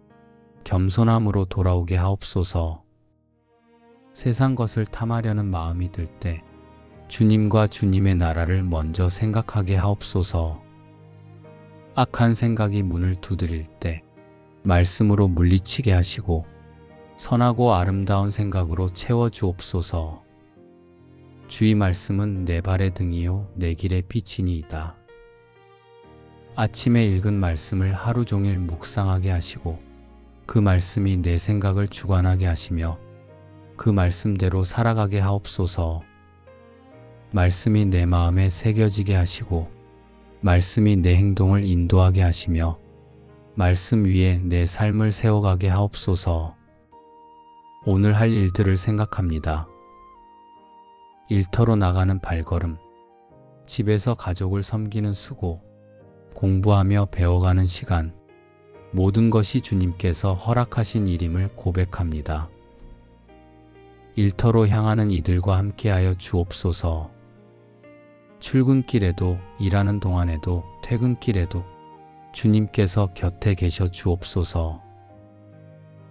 겸손함으로 돌아오게 하옵소서. 세상 것을 탐하려는 마음이 들 때 주님과 주님의 나라를 먼저 생각하게 하옵소서. 악한 생각이 문을 두드릴 때 말씀으로 물리치게 하시고 선하고 아름다운 생각으로 채워주옵소서. 주의 말씀은 내 발의 등이요 내 길의 빛이니이다. 아침에 읽은 말씀을 하루 종일 묵상하게 하시고 그 말씀이 내 생각을 주관하게 하시며 그 말씀대로 살아가게 하옵소서. 말씀이 내 마음에 새겨지게 하시고 말씀이 내 행동을 인도하게 하시며 말씀 위에 내 삶을 세워가게 하옵소서. 오늘 할 일들을 생각합니다. 일터로 나가는 발걸음, 집에서 가족을 섬기는 수고, 공부하며 배워가는 시간, 모든 것이 주님께서 허락하신 일임을 고백합니다. 일터로 향하는 이들과 함께하여 주옵소서. 출근길에도, 일하는 동안에도, 퇴근길에도 주님께서 곁에 계셔 주옵소서.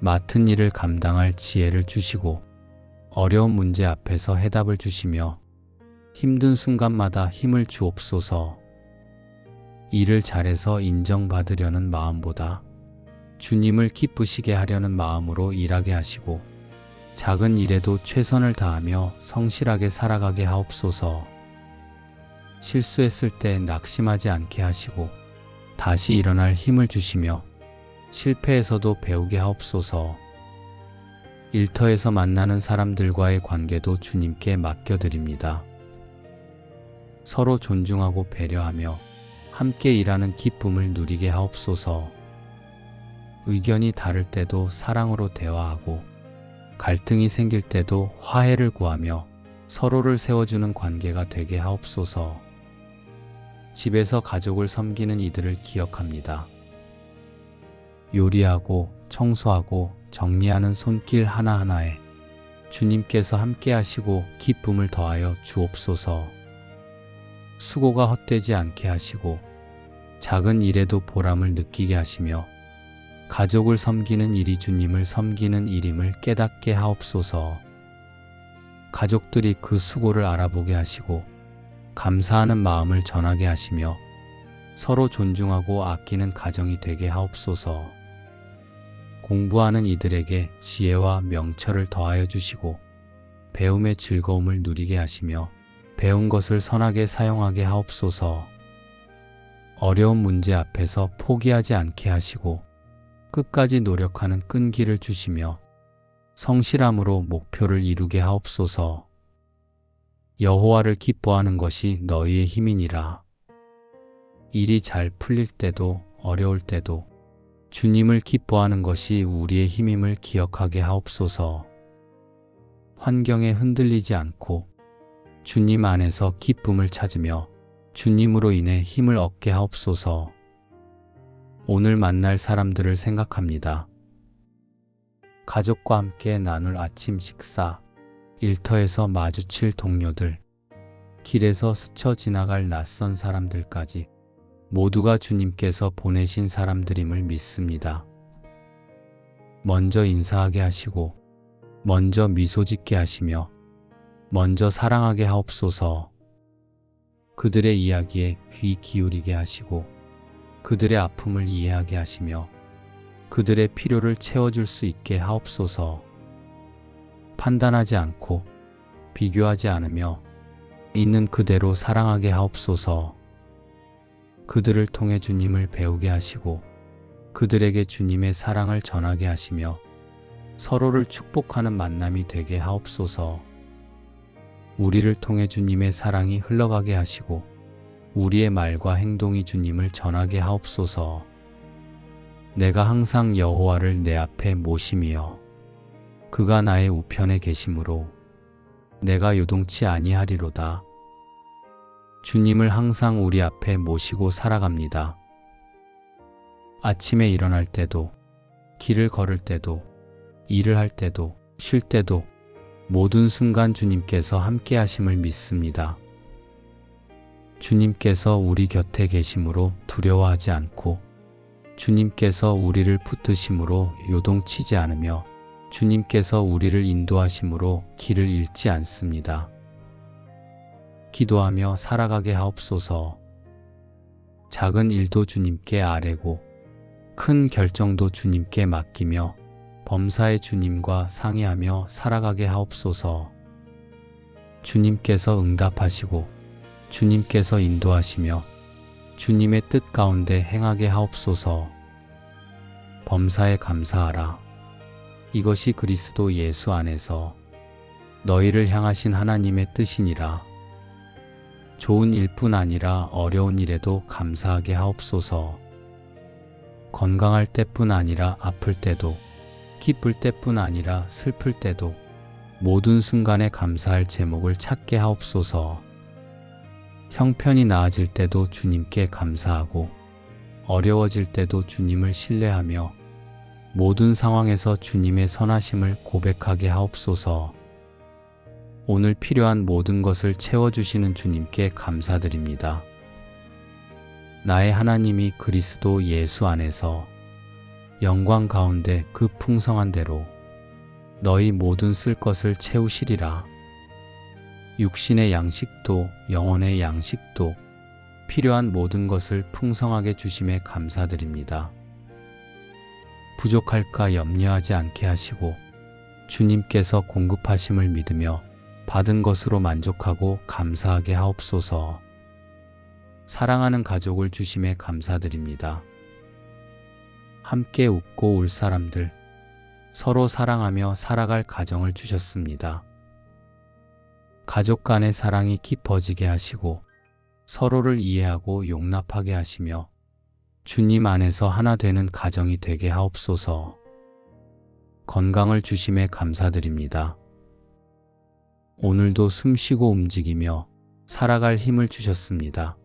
맡은 일을 감당할 지혜를 주시고 어려운 문제 앞에서 해답을 주시며 힘든 순간마다 힘을 주옵소서. 일을 잘해서 인정받으려는 마음보다 주님을 기쁘시게 하려는 마음으로 일하게 하시고 작은 일에도 최선을 다하며 성실하게 살아가게 하옵소서. 실수했을 때 낙심하지 않게 하시고 다시 일어날 힘을 주시며 실패에서도 배우게 하옵소서. 일터에서 만나는 사람들과의 관계도 주님께 맡겨드립니다. 서로 존중하고 배려하며 함께 일하는 기쁨을 누리게 하옵소서. 의견이 다를 때도 사랑으로 대화하고 갈등이 생길 때도 화해를 구하며 서로를 세워주는 관계가 되게 하옵소서. 집에서 가족을 섬기는 이들을 기억합니다. 요리하고 청소하고 정리하는 손길 하나하나에 주님께서 함께 하시고 기쁨을 더하여 주옵소서. 수고가 헛되지 않게 하시고 작은 일에도 보람을 느끼게 하시며 가족을 섬기는 일이 주님을 섬기는 일임을 깨닫게 하옵소서. 가족들이 그 수고를 알아보게 하시고 감사하는 마음을 전하게 하시며 서로 존중하고 아끼는 가정이 되게 하옵소서. 공부하는 이들에게 지혜와 명철을 더하여 주시고 배움의 즐거움을 누리게 하시며 배운 것을 선하게 사용하게 하옵소서. 어려운 문제 앞에서 포기하지 않게 하시고 끝까지 노력하는 끈기를 주시며 성실함으로 목표를 이루게 하옵소서. 여호와를 기뻐하는 것이 너희의 힘이니라. 일이 잘 풀릴 때도 어려울 때도 주님을 기뻐하는 것이 우리의 힘임을 기억하게 하옵소서. 환경에 흔들리지 않고 주님 안에서 기쁨을 찾으며 주님으로 인해 힘을 얻게 하옵소서. 오늘 만날 사람들을 생각합니다. 가족과 함께 나눌 아침 식사, 일터에서 마주칠 동료들, 길에서 스쳐 지나갈 낯선 사람들까지 모두가 주님께서 보내신 사람들임을 믿습니다. 먼저 인사하게 하시고 먼저 미소 짓게 하시며 먼저 사랑하게 하옵소서. 그들의 이야기에 귀 기울이게 하시고 그들의 아픔을 이해하게 하시며 그들의 필요를 채워줄 수 있게 하옵소서. 판단하지 않고 비교하지 않으며 있는 그대로 사랑하게 하옵소서. 그들을 통해 주님을 배우게 하시고 그들에게 주님의 사랑을 전하게 하시며 서로를 축복하는 만남이 되게 하옵소서. 우리를 통해 주님의 사랑이 흘러가게 하시고 우리의 말과 행동이 주님을 전하게 하옵소서. 내가 항상 여호와를 내 앞에 모심이여 그가 나의 우편에 계심으로 내가 요동치 아니하리로다. 주님을 항상 우리 앞에 모시고 살아갑니다. 아침에 일어날 때도, 길을 걸을 때도, 일을 할 때도, 쉴 때도 모든 순간 주님께서 함께 하심을 믿습니다. 주님께서 우리 곁에 계심으로 두려워하지 않고 주님께서 우리를 붙드심으로 요동치지 않으며 주님께서 우리를 인도하심으로 길을 잃지 않습니다. 기도하며 살아가게 하옵소서. 작은 일도 주님께 아뢰고 큰 결정도 주님께 맡기며 범사의 주님과 상의하며 살아가게 하옵소서. 주님께서 응답하시고 주님께서 인도하시며 주님의 뜻 가운데 행하게 하옵소서. 범사에 감사하라. 이것이 그리스도 예수 안에서 너희를 향하신 하나님의 뜻이니라. 좋은 일뿐 아니라 어려운 일에도 감사하게 하옵소서. 건강할 때뿐 아니라 아플 때도, 기쁠 때뿐 아니라 슬플 때도 모든 순간에 감사할 제목을 찾게 하옵소서. 형편이 나아질 때도 주님께 감사하고 어려워질 때도 주님을 신뢰하며 모든 상황에서 주님의 선하심을 고백하게 하옵소서. 오늘 필요한 모든 것을 채워주시는 주님께 감사드립니다. 나의 하나님이 그리스도 예수 안에서 영광 가운데 그 풍성한 대로 너희 모든 쓸 것을 채우시리라. 육신의 양식도 영혼의 양식도 필요한 모든 것을 풍성하게 주심에 감사드립니다. 부족할까 염려하지 않게 하시고 주님께서 공급하심을 믿으며 받은 것으로 만족하고 감사하게 하옵소서. 사랑하는 가족을 주심에 감사드립니다. 함께 웃고 울 사람들, 서로 사랑하며 살아갈 가정을 주셨습니다. 가족 간의 사랑이 깊어지게 하시고 서로를 이해하고 용납하게 하시며 주님 안에서 하나 되는 가정이 되게 하옵소서. 건강을 주심에 감사드립니다. 오늘도 숨쉬고 움직이며 살아갈 힘을 주셨습니다.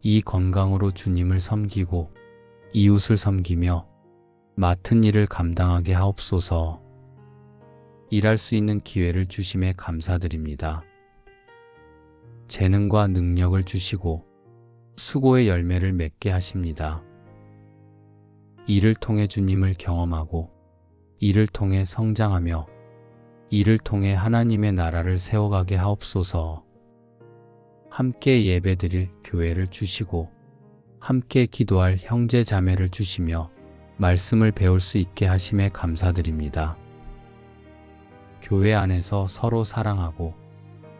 이 건강으로 주님을 섬기고 이웃을 섬기며 맡은 일을 감당하게 하옵소서. 일할 수 있는 기회를 주심에 감사드립니다. 재능과 능력을 주시고 수고의 열매를 맺게 하십니다. 이를 통해 주님을 경험하고 이를 통해 성장하며 이를 통해 하나님의 나라를 세워가게 하옵소서. 함께 예배드릴 교회를 주시고 함께 기도할 형제 자매를 주시며 말씀을 배울 수 있게 하심에 감사드립니다. 교회 안에서 서로 사랑하고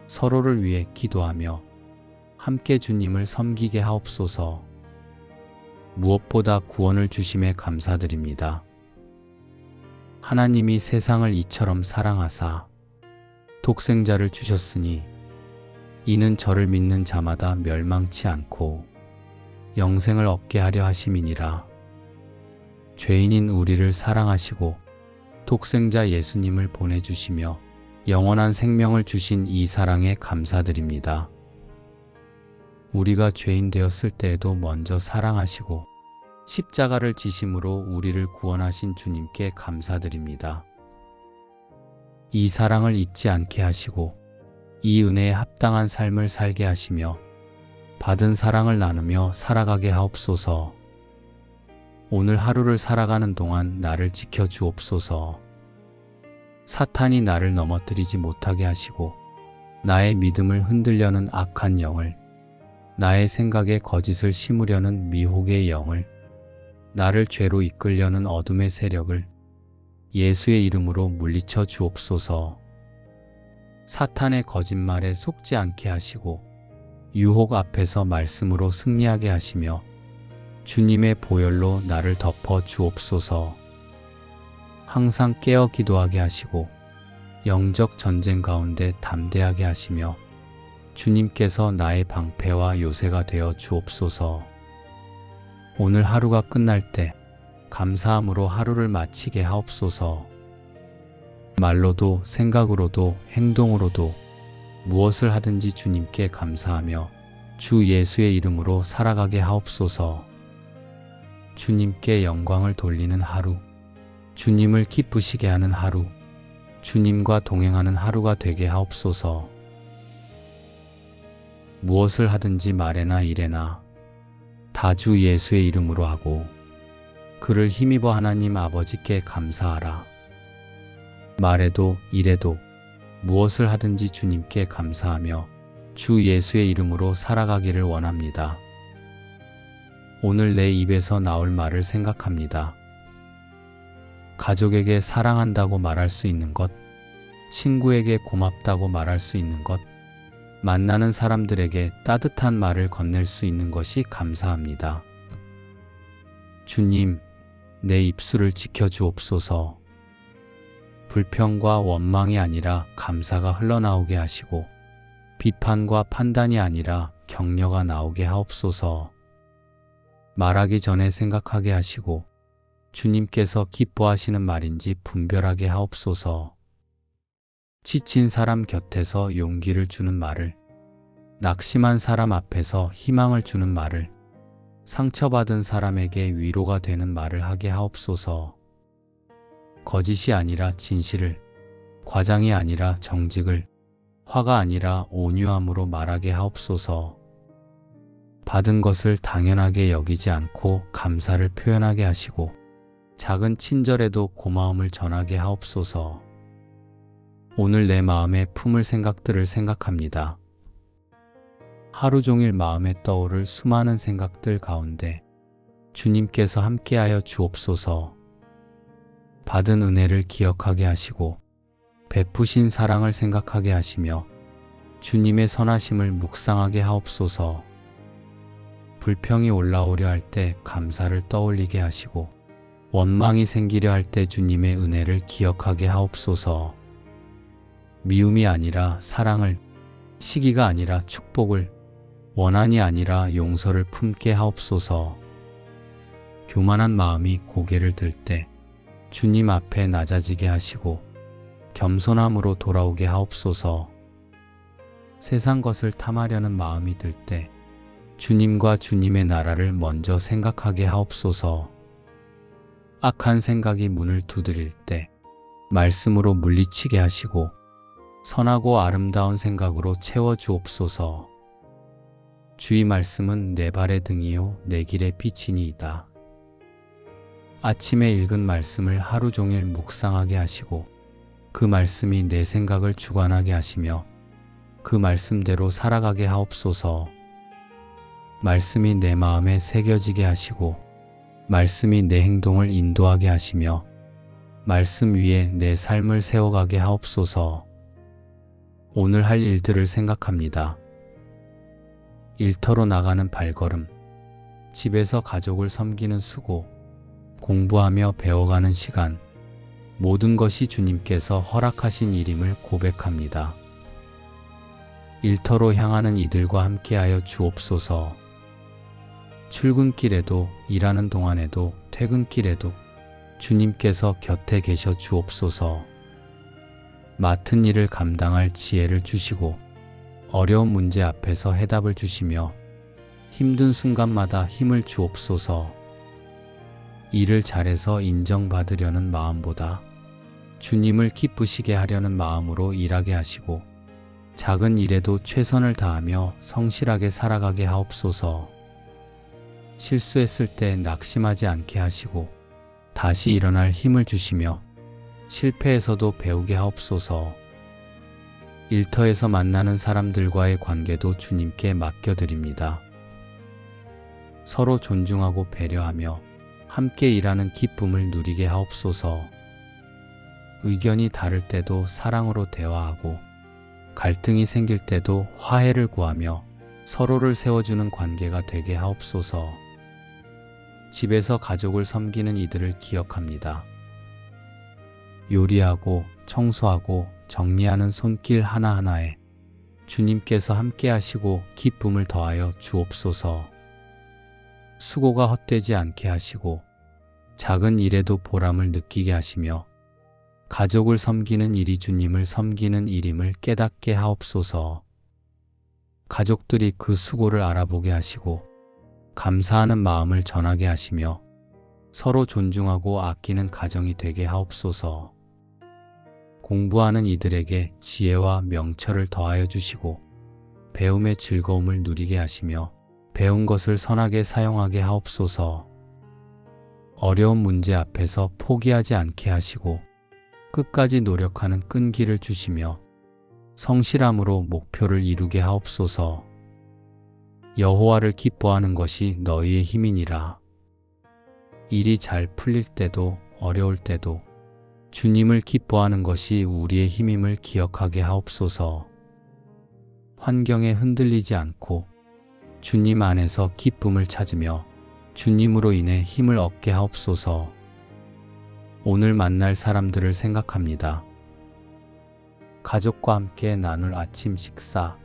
서로를 위해 기도하며 함께 주님을 섬기게 하옵소서. 무엇보다 구원을 주심에 감사드립니다. 하나님이 세상을 이처럼 사랑하사 독생자를 주셨으니 이는 저를 믿는 자마다 멸망치 않고 영생을 얻게 하려 하심이니라. 죄인인 우리를 사랑하시고 독생자 예수님을 보내주시며 영원한 생명을 주신 이 사랑에 감사드립니다. 우리가 죄인 되었을 때에도 먼저 사랑하시고 십자가를 지심으로 우리를 구원하신 주님께 감사드립니다. 이 사랑을 잊지 않게 하시고 이 은혜에 합당한 삶을 살게 하시며 받은 사랑을 나누며 살아가게 하옵소서. 오늘 하루를 살아가는 동안 나를 지켜주옵소서. 사탄이 나를 넘어뜨리지 못하게 하시고 나의 믿음을 흔들려는 악한 영을, 나의 생각에 거짓을 심으려는 미혹의 영을, 나를 죄로 이끌려는 어둠의 세력을 예수의 이름으로 물리쳐 주옵소서. 사탄의 거짓말에 속지 않게 하시고 유혹 앞에서 말씀으로 승리하게 하시며 주님의 보혈로 나를 덮어 주옵소서. 항상 깨어 기도하게 하시고 영적 전쟁 가운데 담대하게 하시며 주님께서 나의 방패와 요새가 되어 주옵소서. 오늘 하루가 끝날 때 감사함으로 하루를 마치게 하옵소서. 말로도 생각으로도 행동으로도 무엇을 하든지 주님께 감사하며 주 예수의 이름으로 살아가게 하옵소서. 주님께 영광을 돌리는 하루, 주님을 기쁘시게 하는 하루, 주님과 동행하는 하루가 되게 하옵소서. 무엇을 하든지 말에나 일에나 다 주 예수의 이름으로 하고 그를 힘입어 하나님 아버지께 감사하라. 말에도 일에도 무엇을 하든지 주님께 감사하며 주 예수의 이름으로 살아가기를 원합니다. 오늘 내 입에서 나올 말을 생각합니다. 가족에게 사랑한다고 말할 수 있는 것, 친구에게 고맙다고 말할 수 있는 것, 만나는 사람들에게 따뜻한 말을 건넬 수 있는 것이 감사합니다. 주님, 내 입술을 지켜주옵소서. 불평과 원망이 아니라 감사가 흘러나오게 하시고 비판과 판단이 아니라 격려가 나오게 하옵소서. 말하기 전에 생각하게 하시고 주님께서 기뻐하시는 말인지 분별하게 하옵소서. 지친 사람 곁에서 용기를 주는 말을, 낙심한 사람 앞에서 희망을 주는 말을, 상처받은 사람에게 위로가 되는 말을 하게 하옵소서. 거짓이 아니라 진실을, 과장이 아니라 정직을, 화가 아니라 온유함으로 말하게 하옵소서. 받은 것을 당연하게 여기지 않고 감사를 표현하게 하시고 작은 친절에도 고마움을 전하게 하옵소서. 오늘 내 마음에 품을 생각들을 생각합니다. 하루 종일 마음에 떠오를 수많은 생각들 가운데 주님께서 함께하여 주옵소서. 받은 은혜를 기억하게 하시고 베푸신 사랑을 생각하게 하시며 주님의 선하심을 묵상하게 하옵소서. 불평이 올라오려 할 때 감사를 떠올리게 하시고 원망이 생기려 할 때 주님의 은혜를 기억하게 하옵소서. 미움이 아니라 사랑을, 시기가 아니라 축복을, 원한이 아니라 용서를 품게 하옵소서. 교만한 마음이 고개를 들 때 주님 앞에 낮아지게 하시고 겸손함으로 돌아오게 하옵소서. 세상 것을 탐하려는 마음이 들 때 주님과 주님의 나라를 먼저 생각하게 하옵소서. 악한 생각이 문을 두드릴 때 말씀으로 물리치게 하시고 선하고 아름다운 생각으로 채워주옵소서. 주의 말씀은 내 발의 등이요 내 길의 빛이니이다. 아침에 읽은 말씀을 하루 종일 묵상하게 하시고 그 말씀이 내 생각을 주관하게 하시며 그 말씀대로 살아가게 하옵소서. 말씀이 내 마음에 새겨지게 하시고 말씀이 내 행동을 인도하게 하시며 말씀 위에 내 삶을 세워가게 하옵소서. 오늘 할 일들을 생각합니다. 일터로 나가는 발걸음, 집에서 가족을 섬기는 수고, 공부하며 배워가는 시간, 모든 것이 주님께서 허락하신 일임을 고백합니다. 일터로 향하는 이들과 함께하여 주옵소서. 출근길에도 일하는 동안에도 퇴근길에도 주님께서 곁에 계셔 주옵소서. 맡은 일을 감당할 지혜를 주시고 어려운 문제 앞에서 해답을 주시며 힘든 순간마다 힘을 주옵소서. 일을 잘해서 인정받으려는 마음보다 주님을 기쁘시게 하려는 마음으로 일하게 하시고 작은 일에도 최선을 다하며 성실하게 살아가게 하옵소서. 실수했을 때 낙심하지 않게 하시고 다시 일어날 힘을 주시며 실패에서도 배우게 하옵소서. 일터에서 만나는 사람들과의 관계도 주님께 맡겨드립니다. 서로 존중하고 배려하며 함께 일하는 기쁨을 누리게 하옵소서. 의견이 다를 때도 사랑으로 대화하고 갈등이 생길 때도 화해를 구하며 서로를 세워주는 관계가 되게 하옵소서. 집에서 가족을 섬기는 이들을 기억합니다. 요리하고 청소하고 정리하는 손길 하나하나에 주님께서 함께 하시고 기쁨을 더하여 주옵소서. 수고가 헛되지 않게 하시고 작은 일에도 보람을 느끼게 하시며 가족을 섬기는 일이 주님을 섬기는 일임을 깨닫게 하옵소서. 가족들이 그 수고를 알아보게 하시고 감사하는 마음을 전하게 하시며 서로 존중하고 아끼는 가정이 되게 하옵소서. 공부하는 이들에게 지혜와 명철을 더하여 주시고 배움의 즐거움을 누리게 하시며 배운 것을 선하게 사용하게 하옵소서. 어려운 문제 앞에서 포기하지 않게 하시고 끝까지 노력하는 끈기를 주시며 성실함으로 목표를 이루게 하옵소서. 여호와를 기뻐하는 것이 너희의 힘이니라. 일이 잘 풀릴 때도 어려울 때도 주님을 기뻐하는 것이 우리의 힘임을 기억하게 하옵소서. 환경에 흔들리지 않고 주님 안에서 기쁨을 찾으며 주님으로 인해 힘을 얻게 하옵소서. 오늘 만날 사람들을 생각합니다. 가족과 함께 나눌 아침 식사,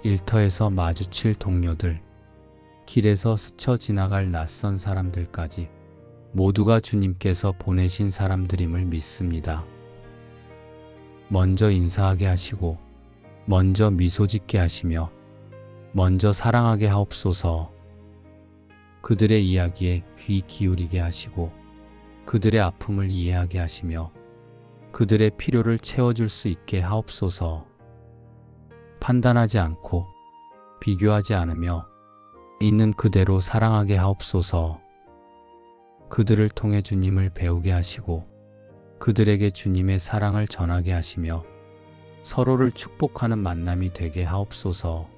일터에서 마주칠 동료들, 길에서 스쳐 지나갈 낯선 사람들까지 모두가 주님께서 보내신 사람들임을 믿습니다. 먼저 인사하게 하시고 먼저 미소 짓게 하시며 먼저 사랑하게 하옵소서. 그들의 이야기에 귀 기울이게 하시고 그들의 아픔을 이해하게 하시며 그들의 필요를 채워줄 수 있게 하옵소서. 판단하지 않고 비교하지 않으며 있는 그대로 사랑하게 하옵소서. 그들을 통해 주님을 배우게 하시고 그들에게 주님의 사랑을 전하게 하시며 서로를 축복하는 만남이 되게 하옵소서.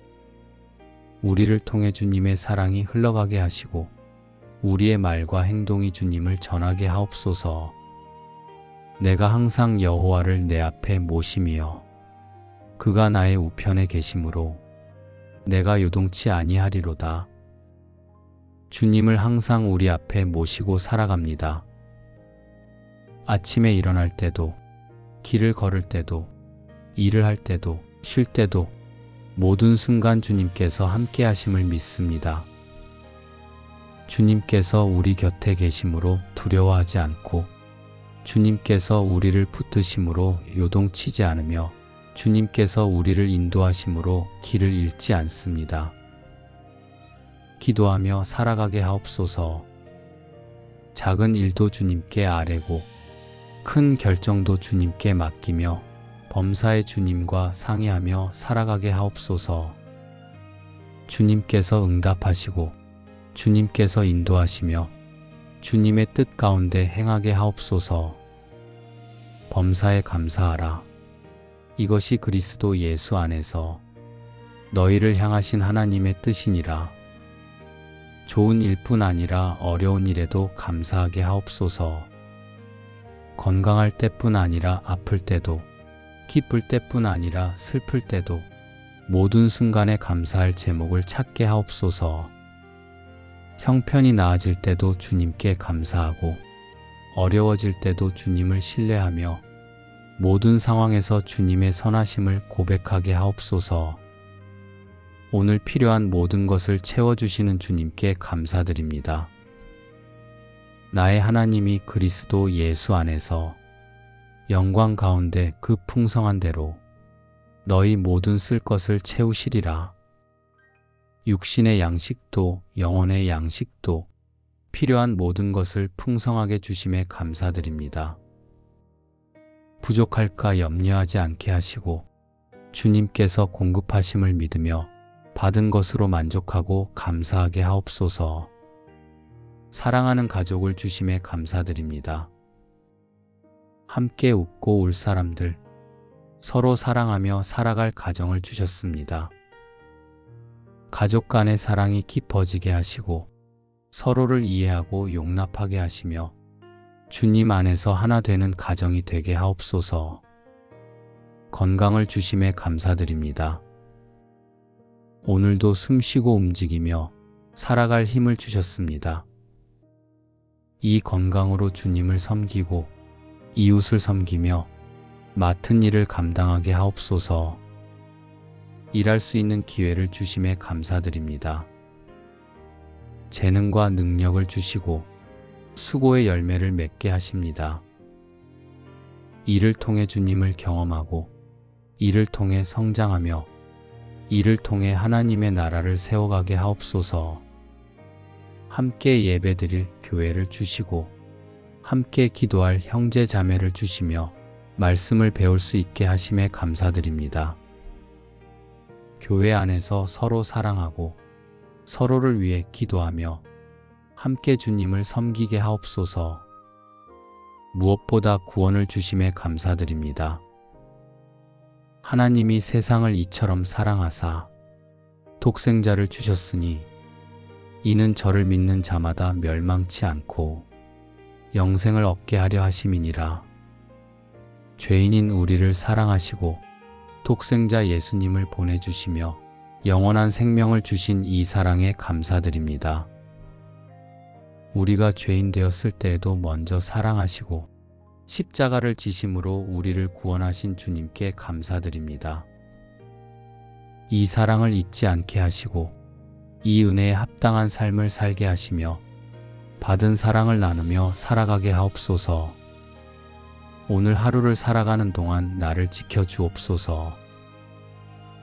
우리를 통해 주님의 사랑이 흘러가게 하시고 우리의 말과 행동이 주님을 전하게 하옵소서. 내가 항상 여호와를 내 앞에 모심이여 그가 나의 우편에 계심으로 내가 요동치 아니하리로다. 주님을 항상 우리 앞에 모시고 살아갑니다. 아침에 일어날 때도, 길을 걸을 때도, 일을 할 때도, 쉴 때도 모든 순간 주님께서 함께 하심을 믿습니다. 주님께서 우리 곁에 계심으로 두려워하지 않고 주님께서 우리를 붙드심으로 요동치지 않으며 주님께서 우리를 인도하심으로 길을 잃지 않습니다. 기도하며 살아가게 하옵소서. 작은 일도 주님께 아뢰고 큰 결정도 주님께 맡기며 범사의 주님과 상의하며 살아가게 하옵소서. 주님께서 응답하시고 주님께서 인도하시며 주님의 뜻 가운데 행하게 하옵소서. 범사에 감사하라. 이것이 그리스도 예수 안에서 너희를 향하신 하나님의 뜻이니라. 좋은 일뿐 아니라 어려운 일에도 감사하게 하옵소서. 건강할 때뿐 아니라 아플 때도, 기쁠 때뿐 아니라 슬플 때도 모든 순간에 감사할 제목을 찾게 하옵소서. 형편이 나아질 때도 주님께 감사하고 어려워질 때도 주님을 신뢰하며 모든 상황에서 주님의 선하심을 고백하게 하옵소서. 오늘 필요한 모든 것을 채워주시는 주님께 감사드립니다. 나의 하나님이 그리스도 예수 안에서 영광 가운데 그 풍성한 대로 너희 모든 쓸 것을 채우시리라. 육신의 양식도 영혼의 양식도 필요한 모든 것을 풍성하게 주심에 감사드립니다. 부족할까 염려하지 않게 하시고 주님께서 공급하심을 믿으며 받은 것으로 만족하고 감사하게 하옵소서. 사랑하는 가족을 주심에 감사드립니다. 함께 웃고 울 사람들, 서로 사랑하며 살아갈 가정을 주셨습니다. 가족 간의 사랑이 깊어지게 하시고 서로를 이해하고 용납하게 하시며 주님 안에서 하나 되는 가정이 되게 하옵소서. 건강을 주심에 감사드립니다. 오늘도 숨쉬고 움직이며 살아갈 힘을 주셨습니다. 이 건강으로 주님을 섬기고 이웃을 섬기며 맡은 일을 감당하게 하옵소서. 일할 수 있는 기회를 주심에 감사드립니다. 재능과 능력을 주시고 수고의 열매를 맺게 하십니다. 이를 통해 주님을 경험하고 이를 통해 성장하며 이를 통해 하나님의 나라를 세워가게 하옵소서. 함께 예배드릴 교회를 주시고 함께 기도할 형제 자매를 주시며 말씀을 배울 수 있게 하심에 감사드립니다. 교회 안에서 서로 사랑하고 서로를 위해 기도하며 함께 주님을 섬기게 하옵소서. 무엇보다 구원을 주심에 감사드립니다. 하나님이 세상을 이처럼 사랑하사 독생자를 주셨으니 이는 저를 믿는 자마다 멸망치 않고 영생을 얻게 하려 하심이니라. 죄인인 우리를 사랑하시고 독생자 예수님을 보내주시며 영원한 생명을 주신 이 사랑에 감사드립니다. 우리가 죄인 되었을 때에도 먼저 사랑하시고 십자가를 지심으로 우리를 구원하신 주님께 감사드립니다. 이 사랑을 잊지 않게 하시고 이 은혜에 합당한 삶을 살게 하시며 받은 사랑을 나누며 살아가게 하옵소서. 오늘 하루를 살아가는 동안 나를 지켜주옵소서.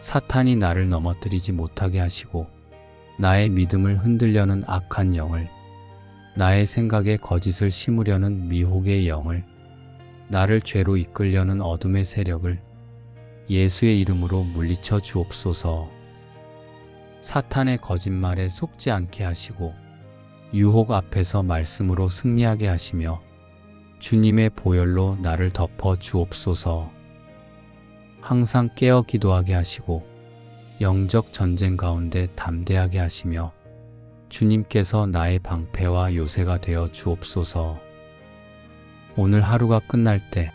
사탄이 나를 넘어뜨리지 못하게 하시고 나의 믿음을 흔들려는 악한 영을, 나의 생각에 거짓을 심으려는 미혹의 영을, 나를 죄로 이끌려는 어둠의 세력을 예수의 이름으로 물리쳐 주옵소서. 사탄의 거짓말에 속지 않게 하시고 유혹 앞에서 말씀으로 승리하게 하시며 주님의 보혈로 나를 덮어 주옵소서. 항상 깨어 기도하게 하시고 영적 전쟁 가운데 담대하게 하시며 주님께서 나의 방패와 요새가 되어 주옵소서. 오늘 하루가 끝날 때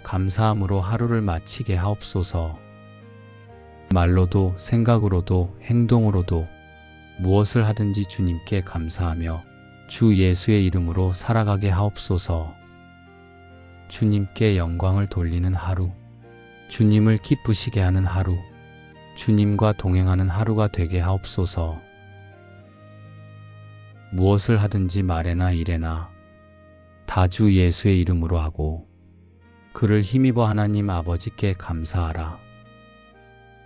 감사함으로 하루를 마치게 하옵소서. 말로도 생각으로도 행동으로도 무엇을 하든지 주님께 감사하며 주 예수의 이름으로 살아가게 하옵소서. 주님께 영광을 돌리는 하루, 주님을 기쁘시게 하는 하루, 주님과 동행하는 하루가 되게 하옵소서. 무엇을 하든지 말에나 일에나 다 주 예수의 이름으로 하고 그를 힘입어 하나님 아버지께 감사하라.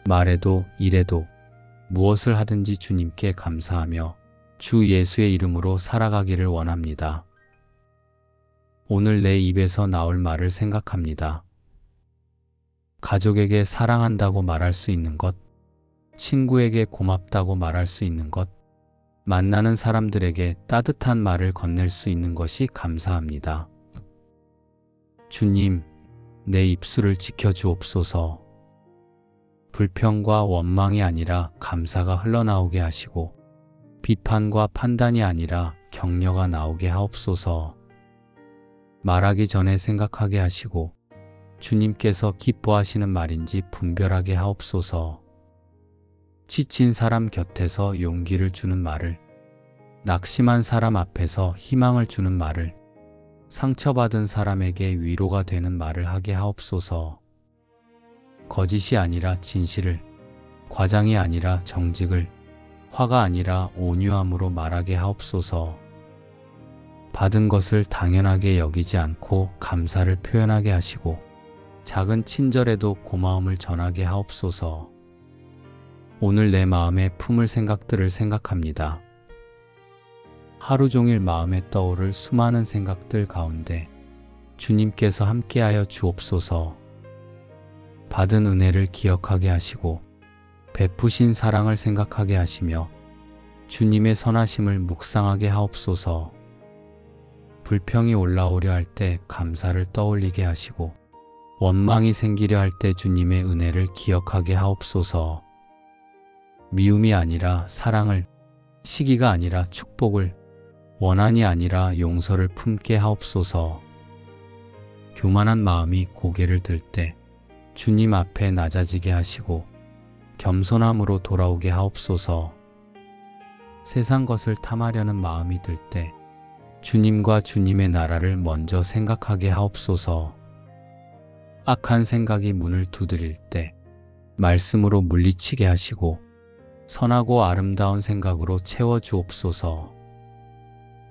말에도 일에도 무엇을 하든지 주님께 감사하며 주 예수의 이름으로 살아가기를 원합니다. 오늘 내 입에서 나올 말을 생각합니다. 가족에게 사랑한다고 말할 수 있는 것, 친구에게 고맙다고 말할 수 있는 것, 만나는 사람들에게 따뜻한 말을 건넬 수 있는 것이 감사합니다. 주님, 내 입술을 지켜주옵소서. 불평과 원망이 아니라 감사가 흘러나오게 하시고 비판과 판단이 아니라 격려가 나오게 하옵소서. 말하기 전에 생각하게 하시고 주님께서 기뻐하시는 말인지 분별하게 하옵소서. 지친 사람 곁에서 용기를 주는 말을, 낙심한 사람 앞에서 희망을 주는 말을, 상처받은 사람에게 위로가 되는 말을 하게 하옵소서. 거짓이 아니라 진실을, 과장이 아니라 정직을, 화가 아니라 온유함으로 말하게 하옵소서. 받은 것을 당연하게 여기지 않고 감사를 표현하게 하시고 작은 친절에도 고마움을 전하게 하옵소서. 오늘 내 마음에 품을 생각들을 생각합니다. 하루 종일 마음에 떠오를 수많은 생각들 가운데 주님께서 함께하여 주옵소서. 받은 은혜를 기억하게 하시고 베푸신 사랑을 생각하게 하시며 주님의 선하심을 묵상하게 하옵소서. 불평이 올라오려 할 때 감사를 떠올리게 하시고 원망이 생기려 할 때 주님의 은혜를 기억하게 하옵소서. 미움이 아니라 사랑을, 시기가 아니라 축복을, 원한이 아니라 용서를 품게 하옵소서. 교만한 마음이 고개를 들 때 주님 앞에 낮아지게 하시고 겸손함으로 돌아오게 하옵소서. 세상 것을 탐하려는 마음이 들 때 주님과 주님의 나라를 먼저 생각하게 하옵소서. 악한 생각이 문을 두드릴 때 말씀으로 물리치게 하시고 선하고 아름다운 생각으로 채워주옵소서.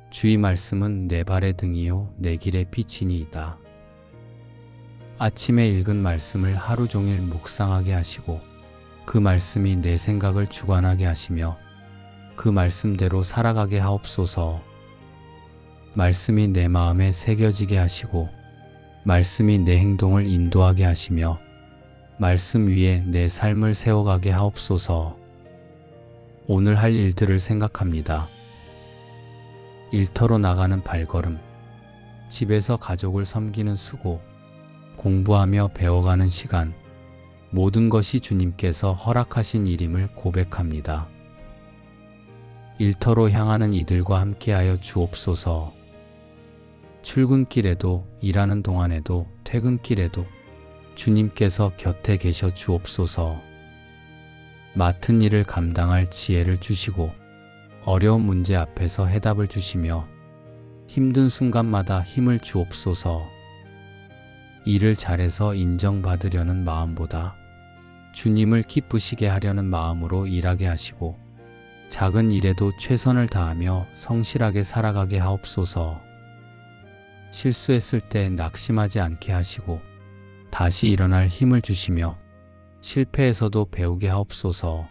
주의 말씀은 내 발의 등이요 내 길의 빛이니이다. 아침에 읽은 말씀을 하루 종일 묵상하게 하시고 그 말씀이 내 생각을 주관하게 하시며 그 말씀대로 살아가게 하옵소서. 말씀이 내 마음에 새겨지게 하시고 말씀이 내 행동을 인도하게 하시며 말씀 위에 내 삶을 세워가게 하옵소서. 오늘 할 일들을 생각합니다. 일터로 나가는 발걸음, 집에서 가족을 섬기는 수고, 공부하며 배워가는 시간, 모든 것이 주님께서 허락하신 일임을 고백합니다. 일터로 향하는 이들과 함께하여 주옵소서. 출근길에도 일하는 동안에도 퇴근길에도 주님께서 곁에 계셔 주옵소서. 맡은 일을 감당할 지혜를 주시고 어려운 문제 앞에서 해답을 주시며 힘든 순간마다 힘을 주옵소서. 일을 잘해서 인정받으려는 마음보다 주님을 기쁘시게 하려는 마음으로 일하게 하시고 작은 일에도 최선을 다하며 성실하게 살아가게 하옵소서. 실수했을 때 낙심하지 않게 하시고 다시 일어날 힘을 주시며 실패에서도 배우게 하옵소서.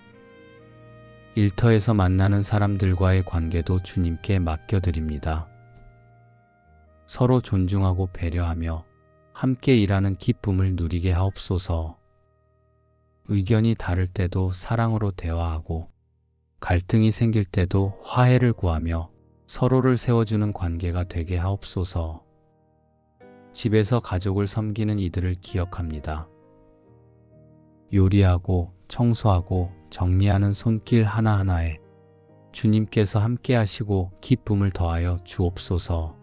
일터에서 만나는 사람들과의 관계도 주님께 맡겨드립니다. 서로 존중하고 배려하며 함께 일하는 기쁨을 누리게 하옵소서. 의견이 다를 때도 사랑으로 대화하고 갈등이 생길 때도 화해를 구하며 서로를 세워주는 관계가 되게 하옵소서. 집에서 가족을 섬기는 이들을 기억합니다. 요리하고 청소하고 정리하는 손길 하나하나에 주님께서 함께 하시고 기쁨을 더하여 주옵소서.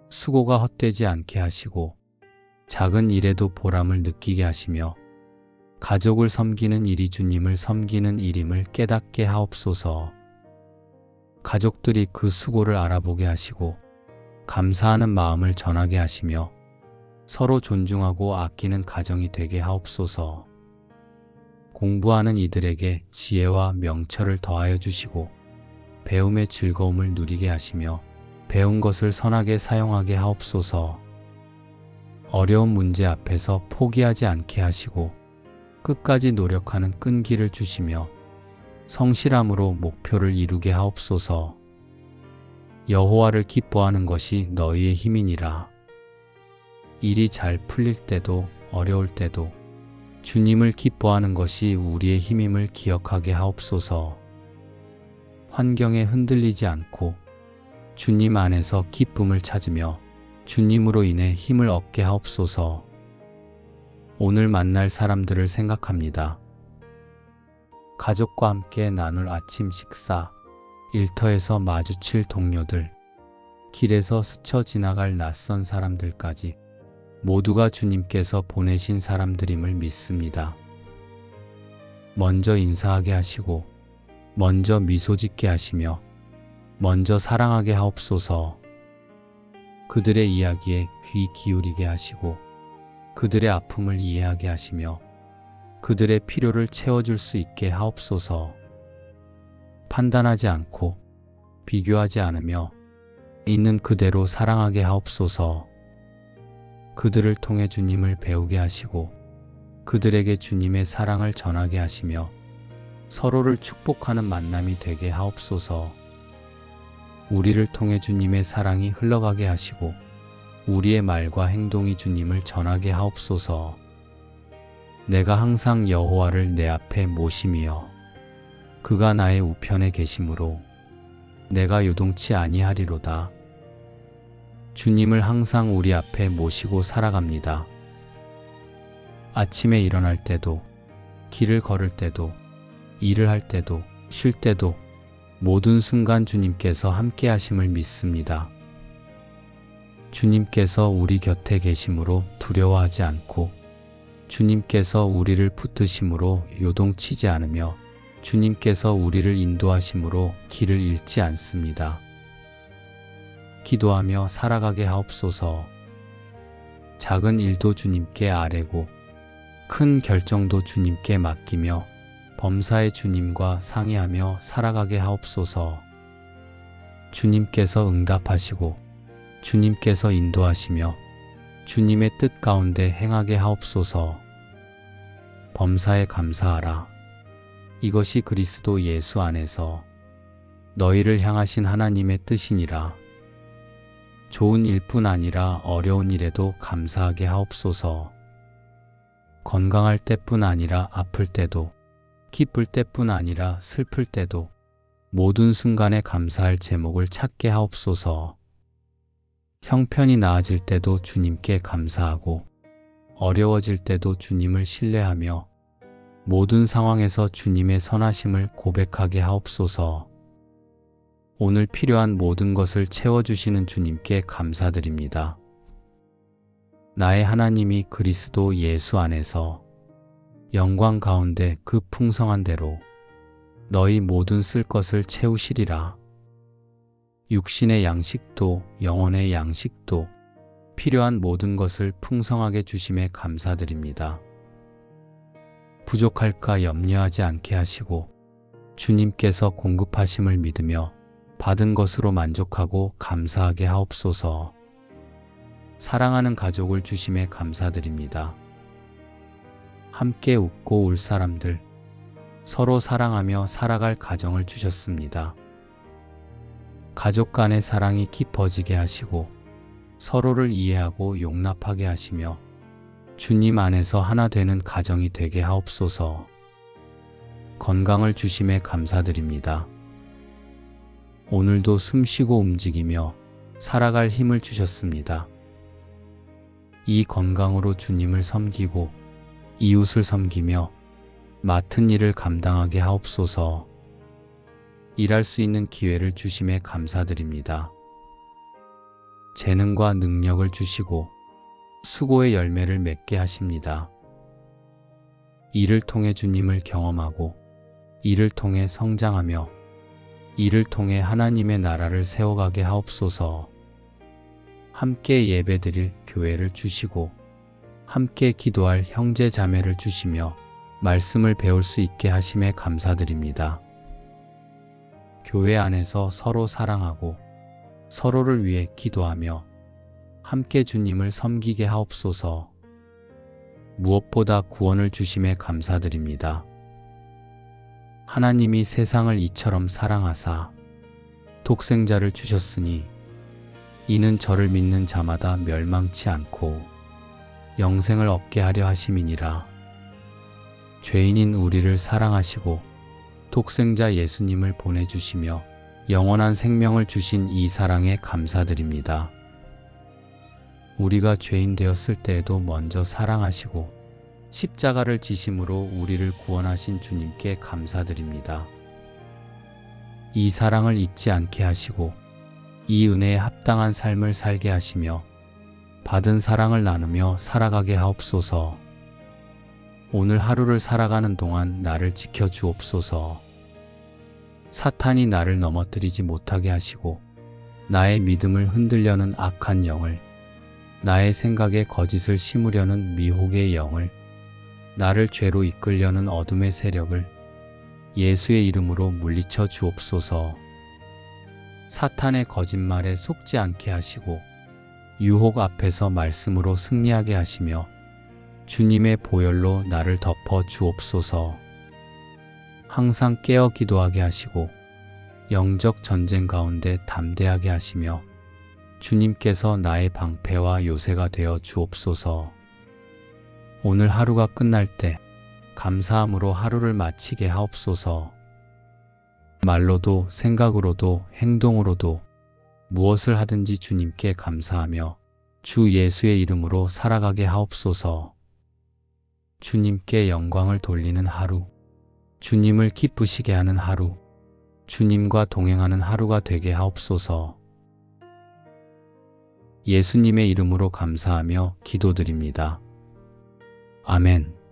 수고가 헛되지 않게 하시고 작은 일에도 보람을 느끼게 하시며 가족을 섬기는 일이 주님을 섬기는 일임을 깨닫게 하옵소서. 가족들이 그 수고를 알아보게 하시고 감사하는 마음을 전하게 하시며 서로 존중하고 아끼는 가정이 되게 하옵소서. 공부하는 이들에게 지혜와 명철을 더하여 주시고 배움의 즐거움을 누리게 하시며 배운 것을 선하게 사용하게 하옵소서. 어려운 문제 앞에서 포기하지 않게 하시고 끝까지 노력하는 끈기를 주시며 성실함으로 목표를 이루게 하옵소서. 여호와를 기뻐하는 것이 너희의 힘이니라. 일이 잘 풀릴 때도 어려울 때도 주님을 기뻐하는 것이 우리의 힘임을 기억하게 하옵소서. 환경에 흔들리지 않고 주님 안에서 기쁨을 찾으며 주님으로 인해 힘을 얻게 하옵소서. 오늘 만날 사람들을 생각합니다. 가족과 함께 나눌 아침 식사, 일터에서 마주칠 동료들, 길에서 스쳐 지나갈 낯선 사람들까지 모두가 주님께서 보내신 사람들임을 믿습니다. 먼저 인사하게 하시고 먼저 미소 짓게 하시며 먼저 사랑하게 하옵소서. 그들의 이야기에 귀 기울이게 하시고 그들의 아픔을 이해하게 하시며 그들의 필요를 채워줄 수 있게 하옵소서. 판단하지 않고 비교하지 않으며 있는 그대로 사랑하게 하옵소서. 그들을 통해 주님을 배우게 하시고 그들에게 주님의 사랑을 전하게 하시며 서로를 축복하는 만남이 되게 하옵소서. 우리를 통해 주님의 사랑이 흘러가게 하시고 우리의 말과 행동이 주님을 전하게 하옵소서. 내가 항상 여호와를 내 앞에 모심이여 그가 나의 우편에 계심으로 내가 요동치 아니하리로다. 주님을 항상 우리 앞에 모시고 살아갑니다. 아침에 일어날 때도 길을 걸을 때도 일을 할 때도 쉴 때도 모든 순간 주님께서 함께 하심을 믿습니다. 주님께서 우리 곁에 계심으로 두려워하지 않고 주님께서 우리를 붙드심으로 요동치지 않으며 주님께서 우리를 인도하심으로 길을 잃지 않습니다. 기도하며 살아가게 하옵소서. 작은 일도 주님께 아뢰고 큰 결정도 주님께 맡기며 범사의 주님과 상의하며 살아가게 하옵소서. 주님께서 응답하시고 주님께서 인도하시며 주님의 뜻 가운데 행하게 하옵소서. 범사에 감사하라. 이것이 그리스도 예수 안에서 너희를 향하신 하나님의 뜻이니라. 좋은 일뿐 아니라 어려운 일에도 감사하게 하옵소서. 건강할 때뿐 아니라 아플 때도 기쁠 때뿐 아니라 슬플 때도 모든 순간에 감사할 제목을 찾게 하옵소서. 형편이 나아질 때도 주님께 감사하고 어려워질 때도 주님을 신뢰하며 모든 상황에서 주님의 선하심을 고백하게 하옵소서. 오늘 필요한 모든 것을 채워주시는 주님께 감사드립니다. 나의 하나님이 그리스도 예수 안에서 영광 가운데 그 풍성한 대로 너희 모든 쓸 것을 채우시리라. 육신의 양식도 영혼의 양식도 필요한 모든 것을 풍성하게 주심에 감사드립니다. 부족할까 염려하지 않게 하시고 주님께서 공급하심을 믿으며 받은 것으로 만족하고 감사하게 하옵소서. 사랑하는 가족을 주심에 감사드립니다. 함께 웃고 울 사람들, 서로 사랑하며 살아갈 가정을 주셨습니다. 가족 간의 사랑이 깊어지게 하시고 서로를 이해하고 용납하게 하시며 주님 안에서 하나 되는 가정이 되게 하옵소서. 건강을 주심에 감사드립니다. 오늘도 숨쉬고 움직이며 살아갈 힘을 주셨습니다. 이 건강으로 주님을 섬기고 이웃을 섬기며 맡은 일을 감당하게 하옵소서. 일할 수 있는 기회를 주심에 감사드립니다. 재능과 능력을 주시고 수고의 열매를 맺게 하십니다. 이를 통해 주님을 경험하고 이를 통해 성장하며 이를 통해 하나님의 나라를 세워가게 하옵소서. 함께 예배드릴 교회를 주시고 함께 기도할 형제 자매를 주시며 말씀을 배울 수 있게 하심에 감사드립니다. 교회 안에서 서로 사랑하고 서로를 위해 기도하며 함께 주님을 섬기게 하옵소서. 무엇보다 구원을 주심에 감사드립니다. 하나님이 세상을 이처럼 사랑하사 독생자를 주셨으니 이는 저를 믿는 자마다 멸망치 않고 영생을 얻게 하려 하심이니라. 죄인인 우리를 사랑하시고 독생자 예수님을 보내주시며 영원한 생명을 주신 이 사랑에 감사드립니다. 우리가 죄인 되었을 때에도 먼저 사랑하시고 십자가를 지심으로 우리를 구원하신 주님께 감사드립니다. 이 사랑을 잊지 않게 하시고 이 은혜에 합당한 삶을 살게 하시며 받은 사랑을 나누며 살아가게 하옵소서. 오늘 하루를 살아가는 동안 나를 지켜주옵소서. 사탄이 나를 넘어뜨리지 못하게 하시고 나의 믿음을 흔들려는 악한 영을, 나의 생각에 거짓을 심으려는 미혹의 영을, 나를 죄로 이끌려는 어둠의 세력을 예수의 이름으로 물리쳐 주옵소서. 사탄의 거짓말에 속지 않게 하시고 유혹 앞에서 말씀으로 승리하게 하시며 주님의 보혈로 나를 덮어 주옵소서. 항상 깨어 기도하게 하시고 영적 전쟁 가운데 담대하게 하시며 주님께서 나의 방패와 요새가 되어 주옵소서. 오늘 하루가 끝날 때 감사함으로 하루를 마치게 하옵소서. 말로도 생각으로도 행동으로도 무엇을 하든지 주님께 감사하며 주 예수의 이름으로 살아가게 하옵소서. 주님께 영광을 돌리는 하루, 주님을 기쁘시게 하는 하루, 주님과 동행하는 하루가 되게 하옵소서. 예수님의 이름으로 감사하며 기도드립니다. 아멘.